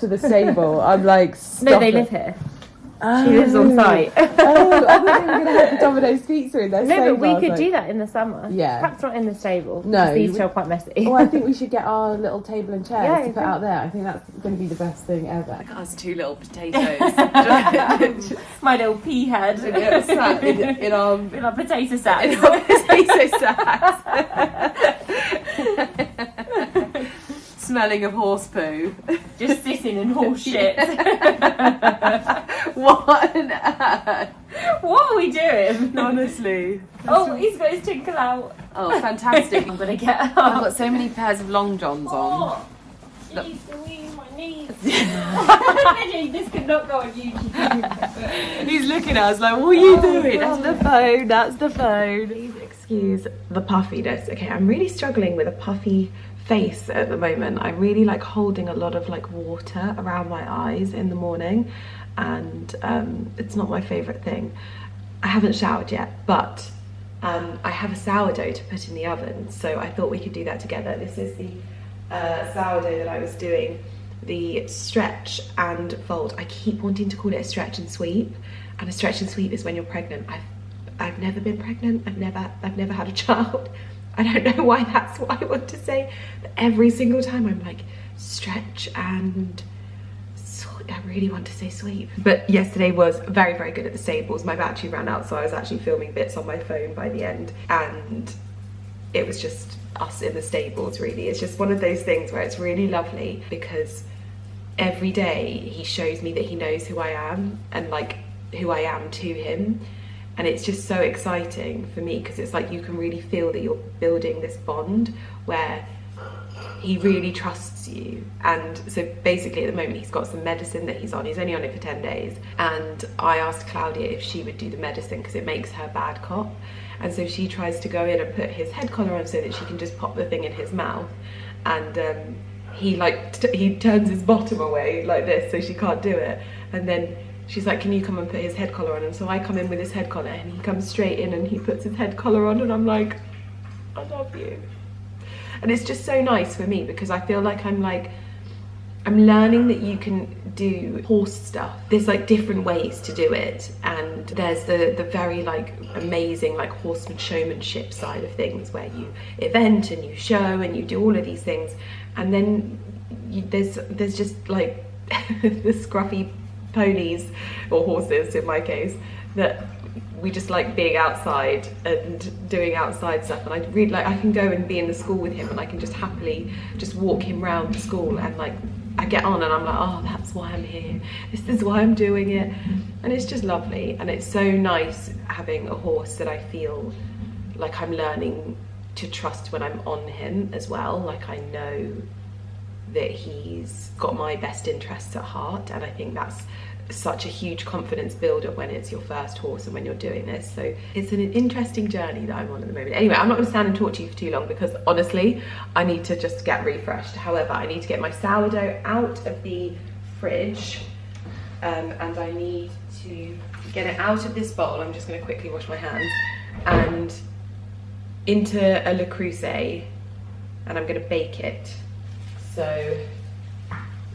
to the stable. I'm like, stop No, they it. live here. She lives on site. Oh, I thought they were going to have the Domino's pizza in their No, stable. but we I was could like, do that in the summer. Yeah. Perhaps not in the stable. No, because these you two are quite messy. Oh, I think we should get our little table and chairs Yeah, to you put out there. I think that's going to be the best thing ever. Us two little potatoes. My little pea head. Sat in our In our potato sack. In our potato sacks. Smelling of horse poo. Just sitting in horse shit. What on earth? What are we doing? Honestly. Oh, he's got his tinkle out. Oh, fantastic. I'm gonna get up. I've got so many pairs of long johns on. Oh, jeez, Louise, my please. This could not go on YouTube. He's looking at us like, what are you doing? That's the phone, that's the phone. Please excuse the puffiness. Okay, I'm really struggling with a puffy face at the moment. I'm really like holding a lot of like water around my eyes in the morning, and it's not my favorite thing. I haven't showered yet, but I have a sourdough to put in the oven, so I thought we could do that together. This is the sourdough that I was doing, the stretch and fold. I keep wanting to call it a stretch and sweep, and a stretch and sweep is when you're pregnant. I've never been pregnant. I've never had a child. I don't know why that's what I want to say, but every single time I'm like stretch and I really want to say sweep. But yesterday was very, very good at the stables. My battery ran out, so I was actually filming bits on my phone by the end, and it was just us in the stables really. It's just one of those things where it's really lovely because every day he shows me that he knows who I am and like who I am to him. And it's just so exciting for me because it's like you can really feel that you're building this bond where he really trusts you. And so basically at the moment he's got some medicine that he's on. He's only on it for 10 days. And I asked Claudia if she would do the medicine because it makes her bad cop. And so she tries to go in and put his head collar on so that she can just pop the thing in his mouth. And he turns his bottom away like this so she can't do it. And then she's like, can you come and put his head collar on? And so I come in with his head collar and he comes straight in and he puts his head collar on and I'm like, I love you. And it's just so nice for me because I feel like I'm learning that you can do horse stuff. There's like different ways to do it, and there's the very like amazing like horseman showmanship side of things where you event and you show and you do all of these things, and then there's just like the scruffy ponies or horses in my case that we just like being outside and doing outside stuff. And I really like, I can go and be in the school with him and I can just happily just walk him round the school, and like I get on and I'm like, oh, that's why I'm here, this is why I'm doing it. And it's just lovely, and it's so nice having a horse that I feel like I'm learning to trust when I'm on him as well. Like I know that he's got my best interests at heart, and I think that's such a huge confidence builder when it's your first horse and when you're doing this. So it's an interesting journey that I'm on at the moment. Anyway, I'm not going to stand and talk to you for too long because honestly I need to just get refreshed. However, I need to get my sourdough out of the fridge, and I need to get it out of this bowl. I'm just going to quickly wash my hands and into a Le Creuset, and I'm going to bake it. So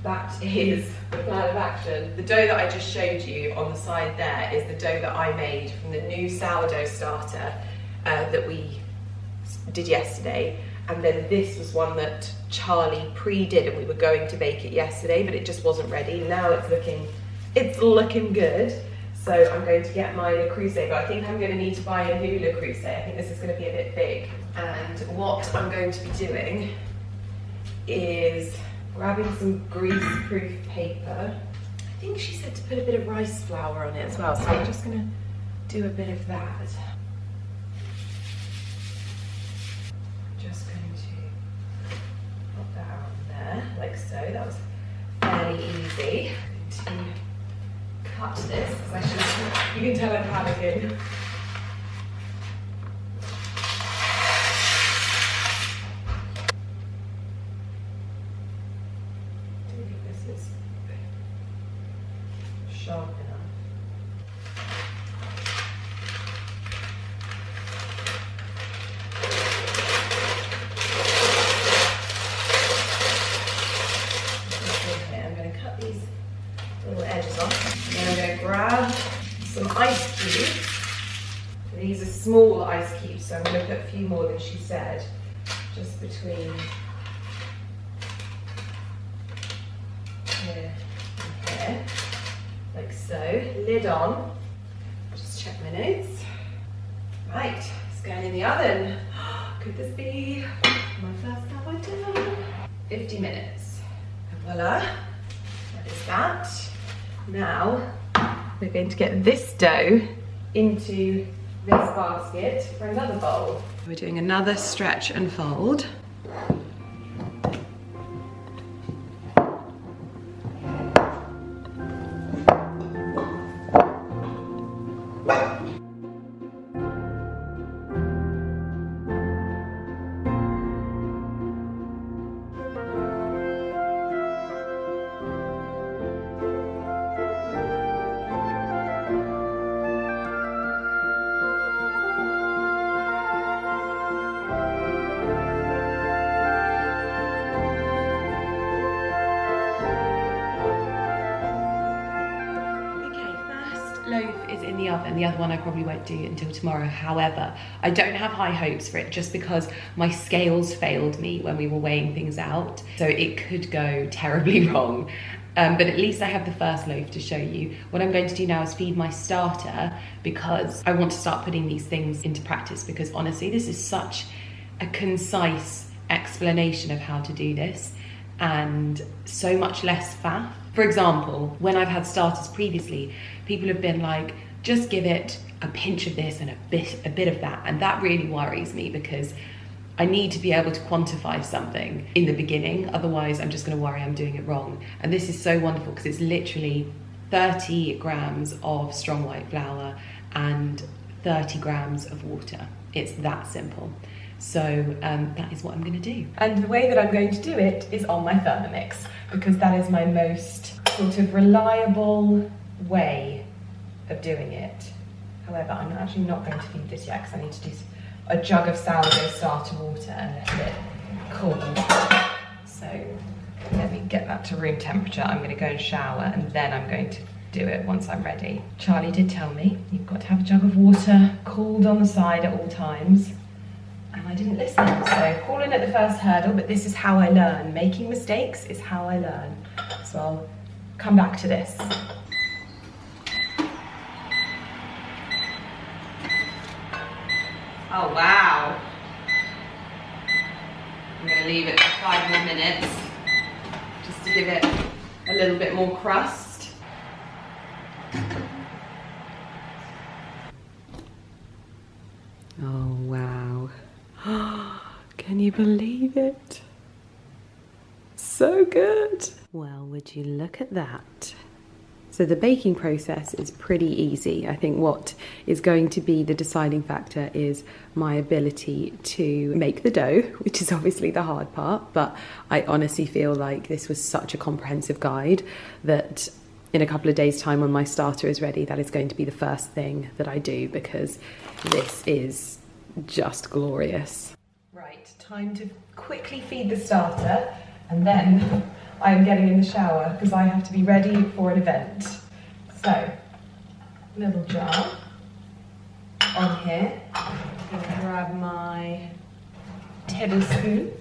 that is the plan of action. The dough that I just showed you on the side there is the dough that I made from the new sourdough starter that we did yesterday. And then this was one that Charlie pre-did, and we were going to bake it yesterday, but it just wasn't ready. Now it's looking good. So I'm going to get my Le Creuset, but I think I'm going to need to buy a new Le Creuset. I think this is going to be a bit big. And what I'm going to be doing is grabbing some grease-proof paper. I think she said to put a bit of rice flour on it as well, so I'm just going to do a bit of that. I'm just going to put that on there, like so. That was fairly easy. I'm going to cut this, because you can tell I'm panicking. Sharp enough. Okay, I'm going to cut these little edges off, and then I'm going to grab some ice cubes. These are small ice cubes, so I'm going to put a few more than she said, just between here and here. Like so, lid on. Just check my notes. Right, it's going in the oven. Could this be my first sourdough? 50 minutes. And voila, that is that. Now, we're going to get this dough into this basket for another bowl. We're doing another stretch and fold. loaf is in the oven. The other one I probably won't do until tomorrow. However, I don't have high hopes for it just because my scales failed me when we were weighing things out. So it could go terribly wrong. But at least I have the first loaf to show you. What I'm going to do now is feed my starter because I want to start putting these things into practice, because honestly, this is such a concise explanation of how to do this and so much less faff. For example, when I've had starters previously, people have been like, just give it a pinch of this and a bit of that. And that really worries me because I need to be able to quantify something in the beginning, otherwise I'm just going to worry I'm doing it wrong. And this is so wonderful because it's literally 30 grams of strong white flour and 30 grams of water. It's that simple. So that is what I'm going to do. And the way that I'm going to do it is on my Thermomix, because that is my most sort of reliable way of doing it. However, I'm actually not going to feed this yet because I need to do a jug of sourdough starter water and let it cool. So let me get that to room temperature. I'm going to go and shower and then I'm going to do it once I'm ready. Charlie did tell me you've got to have a jug of water cooled on the side at all times. And I didn't listen, so falling at the first hurdle, but this is how I learn. Making mistakes is how I learn. So I'll come back to this. Oh wow. I'm going to leave it for 5 more minutes just to give it a little bit more crust. Oh wow. Can you believe it? So good. Well, would you look at that? So the baking process is pretty easy. I think what is going to be the deciding factor is my ability to make the dough, which is obviously the hard part, but I honestly feel like this was such a comprehensive guide that in a couple of days' time when my starter is ready, that is going to be the first thing that I do, because this is just glorious. Right, time to quickly feed the starter, and then I'm getting in the shower because I have to be ready for an event. So, little jar on here. I'm gonna grab my tablespoon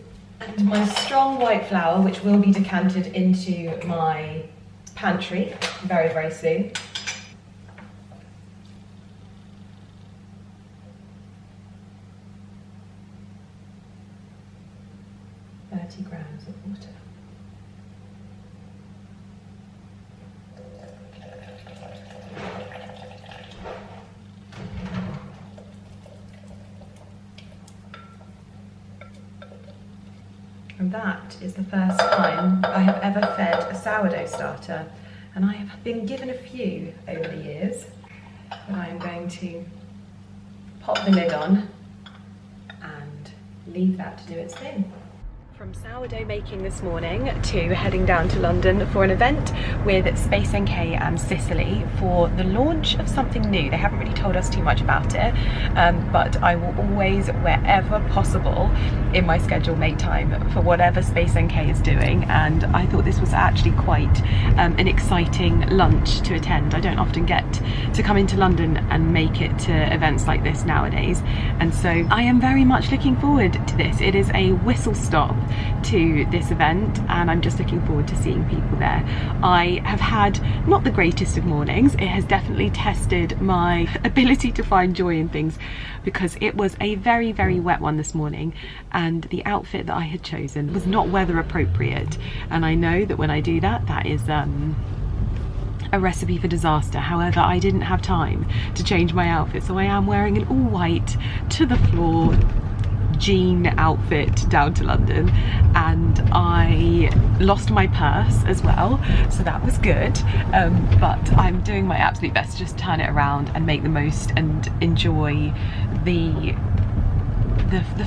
and my strong white flour, which will be decanted into my pantry very, very soon. Grams of water. And that is the first time I have ever fed a sourdough starter, and I have been given a few over the years, but I am going to pop the lid on and leave that to do its thing. From sourdough making this morning to heading down to London for an event with Space NK and Sicily for the launch of something new. They haven't really told us too much about it, but I will always, wherever possible in my schedule, make time for whatever Space NK is doing, and I thought this was actually quite an exciting lunch to attend. I don't often get to come into London and make it to events like this nowadays, and so I am very much looking forward to this. It is a whistle stop to this event and I'm just looking forward to seeing people there. I have had not the greatest of mornings. It has definitely tested my ability to find joy in things, because it was a very, very wet one this morning and the outfit that I had chosen was not weather appropriate, and I know that when I do that, that is a recipe for disaster. However, I didn't have time to change my outfit, so I am wearing an all white to the floor jean outfit down to London, and I lost my purse as well, so that was good, but I'm doing my absolute best to just turn it around and make the most and enjoy the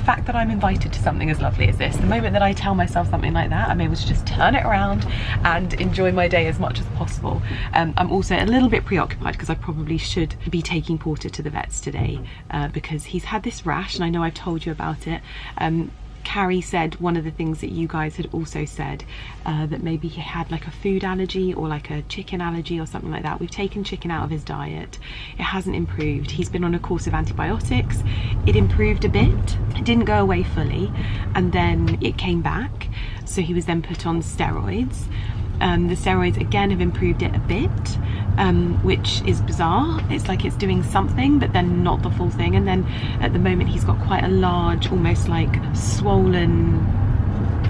fact that I'm invited to something as lovely as this. The moment that I tell myself something like that, I'm able to just turn it around and enjoy my day as much as possible. I'm also a little bit preoccupied because I probably should be taking Porter to the vets today because he's had this rash, and I know I've told you about it. Carrie said one of the things that you guys had also said, that maybe he had like a food allergy or like a chicken allergy or something like that. We've taken chicken out of his diet. It hasn't improved. He's been on a course of antibiotics. It improved a bit. It didn't go away fully, and then it came back. So he was then put on steroids. The steroids again have improved it a bit, which is bizarre. It's like it's doing something, but then not the full thing. And then at the moment he's got quite a large, almost like swollen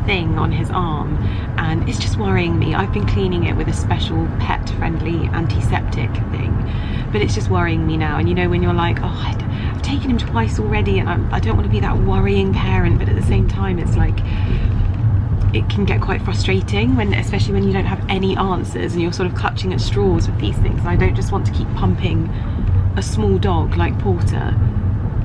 thing on his arm, and it's just worrying me. I've been cleaning it with a special pet-friendly antiseptic thing, but it's just worrying me now. And you know, when you're like, oh, I've taken him twice already, and I don't want to be that worrying parent, but at the same time it's like, it can get quite frustrating, especially when you don't have any answers and you're sort of clutching at straws with these things. And I don't just want to keep pumping a small dog like Porter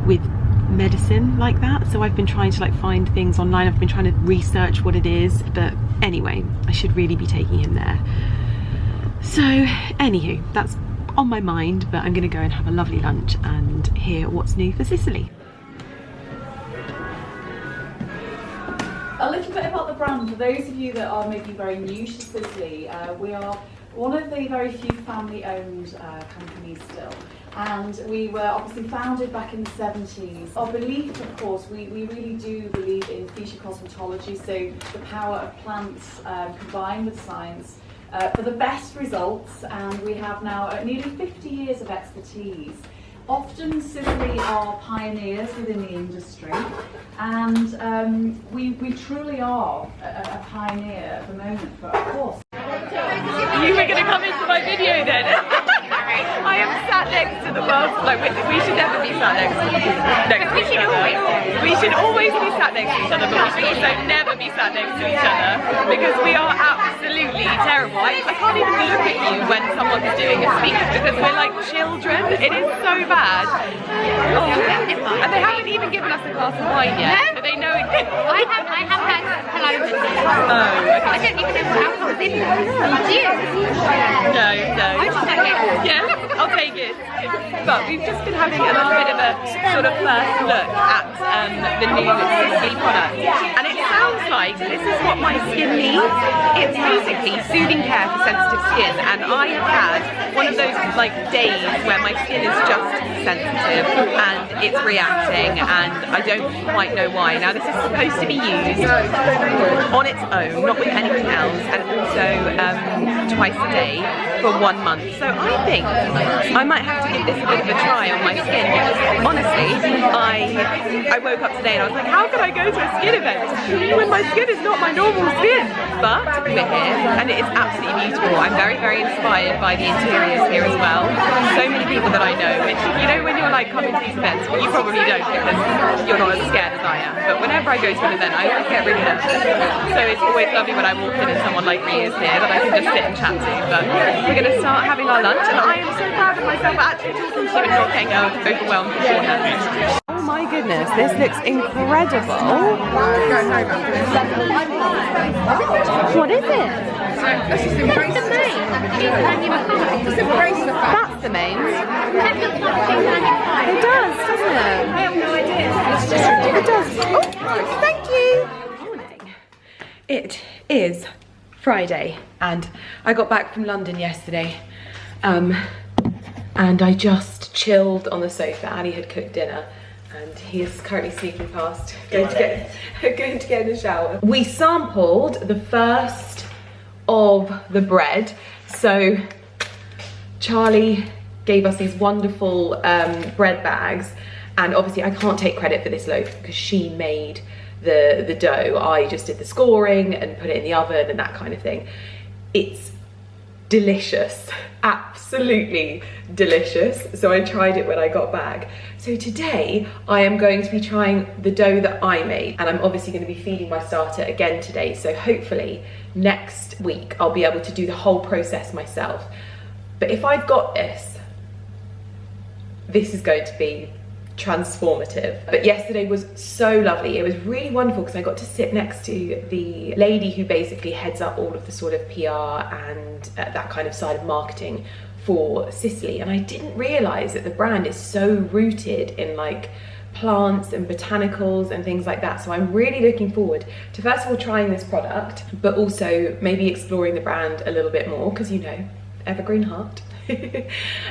with medicine like that. So I've been trying to like find things online. I've been trying to research what it is, but anyway, I should really be taking him there. So anywho, that's on my mind, but I'm gonna go and have a lovely lunch and hear what's new for Sicily. A little bit about the brand. For those of you that are maybe very new to Sicily, we are one of the very few family-owned companies still. And we were obviously founded back in the 70s. Our belief, of course, we really do believe in future cosmetology, so the power of plants combined with science for the best results. And we have now nearly 50 years of expertise. Often Sicily are pioneers within the industry, and we truly are a pioneer at the moment, but of course. You were going to come into my video then? I am sat next to the world's, like, we should never be sat next to each other. We should always be sat next to each other, but we should also never be sat next to each other, because we are absolutely terrible. I can't even look at you when someone's doing a speech, because we're like children. It is so bad. Oh, and they haven't even given us a glass of wine yet, so they know it. I have had hello. Oh, okay. I don't even know what alcohol is in there. Do you? No. I just don't get it. Yes, I'll take it. But we've just been having a little bit of a sort of first look at the new Sicily product. And it sounds like this is what my skin needs. It's basically soothing care for sensitive skin. And I have had one of those like days where my skin is just sensitive and it's reacting, and I don't quite know why. Now this is supposed to be used on its own, not with anything else, and also twice a day for 1 month. So I think I might have to give this a bit of a try on my skin, because honestly, I woke up today and I was like, how can I go to a skin event when my skin is not my normal skin? But we're here and it is absolutely beautiful. I'm very, very inspired by the interiors here as well. So many people that I know, which, you know, when you're like coming to these events, you probably don't because you're not as scared as I am. But whenever I go to an event, I always get really nervous. So it's always lovely when I walk in and someone like me is here that I can just sit and chat to. But we're going to start having our lunch, and I am so proud of myself for actually talking to you and not getting overwhelmed beforehand. Oh my goodness, this looks incredible. What is it? That's the main. Just embrace the fact. That's the main. That looks like It does, doesn't it? I have no idea. It's just It does. Oh, thank you. Morning. It is Friday, and I got back from London yesterday, and I just chilled on the sofa. Ali had cooked dinner, and he is currently sneaking past, going to get in the shower. We sampled the first of the bread. So Charlie gave us these wonderful bread bags, and obviously I can't take credit for this loaf because she made the dough. I just did the scoring and put it in the oven and that kind of thing. It's delicious, absolutely delicious. So I tried it when I got back. So today I am going to be trying the dough that I made, and I'm obviously going to be feeding my starter again today. So hopefully next week I'll be able to do the whole process myself. But if I've got this is going to be transformative. But yesterday was so lovely. It was really wonderful because I got to sit next to the lady who basically heads up all of the sort of PR and that kind of side of marketing for Sicily. And I didn't realize that the brand is so rooted in like plants and botanicals and things like that. So I'm really looking forward to first of all trying this product, but also maybe exploring the brand a little bit more, because you know, evergreen heart.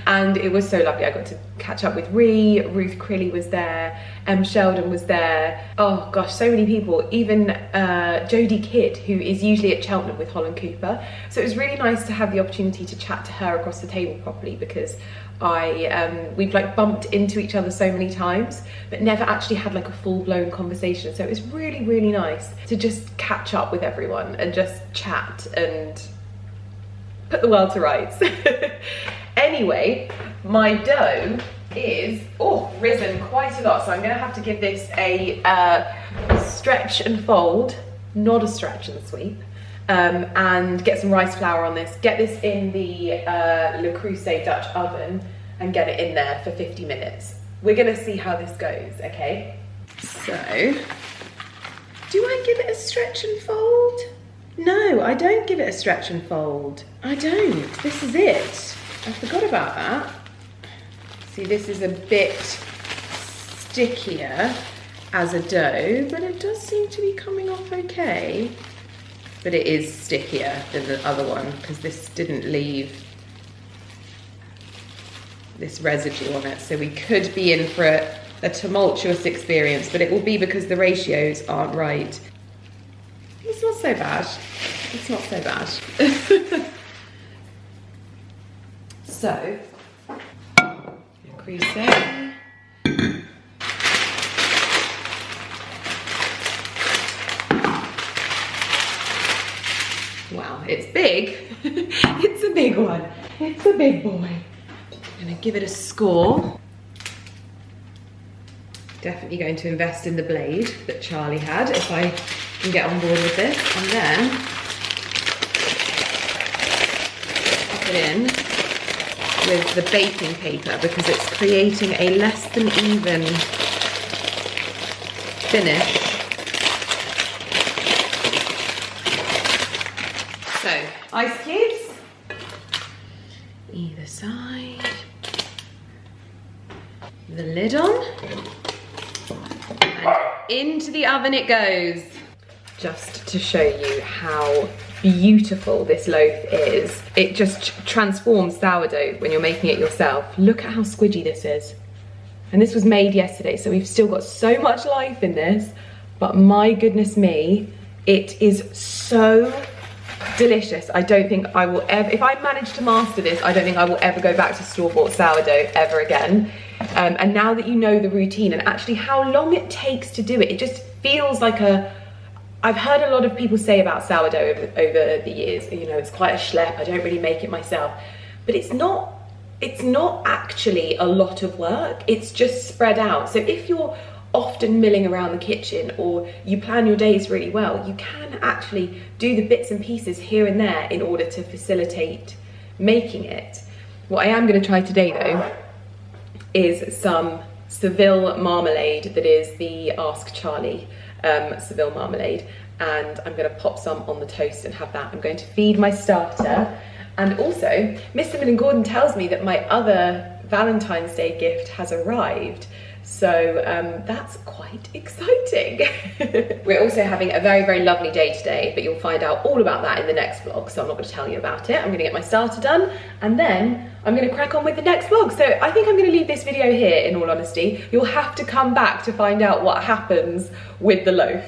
And it was so lovely. I got to catch up with Ruth Crilly was there, Sheldon was there. Oh gosh, so many people. Even Jodie Kidd, who is usually at Cheltenham with Holland Cooper. So it was really nice to have the opportunity to chat to her across the table properly, because we've like bumped into each other so many times, but never actually had like a full-blown conversation. So it was really, really nice to just catch up with everyone and just chat and put the world to rights. Anyway, my dough is risen quite a lot, so I'm gonna have to give this a stretch and fold, not a stretch and sweep, and get some rice flour on this, get this in the Le Creuset Dutch oven and get it in there for 50 minutes. We're gonna see how this goes, okay? So, do I give it a stretch and fold? No, I don't give it a stretch and fold. I don't. This is it. I forgot about that. See, this is a bit stickier as a dough, but it does seem to be coming off okay. But it is stickier than the other one, because this didn't leave this residue on it. So we could be in for a tumultuous experience, but it will be because the ratios aren't right. It's not so bad. It's not so bad. So, Creuset. Wow, it's big. It's a big one. It's a big boy. I'm gonna give it a score. Definitely going to invest in the blade that Charlie had if I can get on board with this, and then pop it in with the baking paper, because it's creating a less than even finish. So, ice cubes, either side, the lid on, and into the oven it goes. Just to show you how beautiful this loaf is. It just transforms sourdough when you're making it yourself. Look at how squidgy this is. And this was made yesterday, so we've still got so much life in this, but my goodness me, it is so delicious. I don't think I will ever, if I manage to master this, I don't think I will ever go back to store-bought sourdough ever again. And now that you know the routine and actually how long it takes to do it, it just feels like I've heard a lot of people say about sourdough over the years, you know, it's quite a schlep, I don't really make it myself. But it's not actually a lot of work, it's just spread out. So if you're often milling around the kitchen or you plan your days really well, you can actually do the bits and pieces here and there in order to facilitate making it. What I am going to try today though is some Seville marmalade, that is the Ask Charlie Seville marmalade, and I'm going to pop some on the toast and have that. I'm going to feed my starter, and also Mr. Millen Gordon tells me that my other Valentine's Day gift has arrived, so that's quite exciting. We're also having a very, very lovely day today, but you'll find out all about that in the next vlog, so I'm not going to tell you about it. I'm going to get my starter done, and then I'm going to crack on with the next vlog. So I think I'm going to leave this video here, in all honesty. You'll have to come back to find out what happens with the loaf.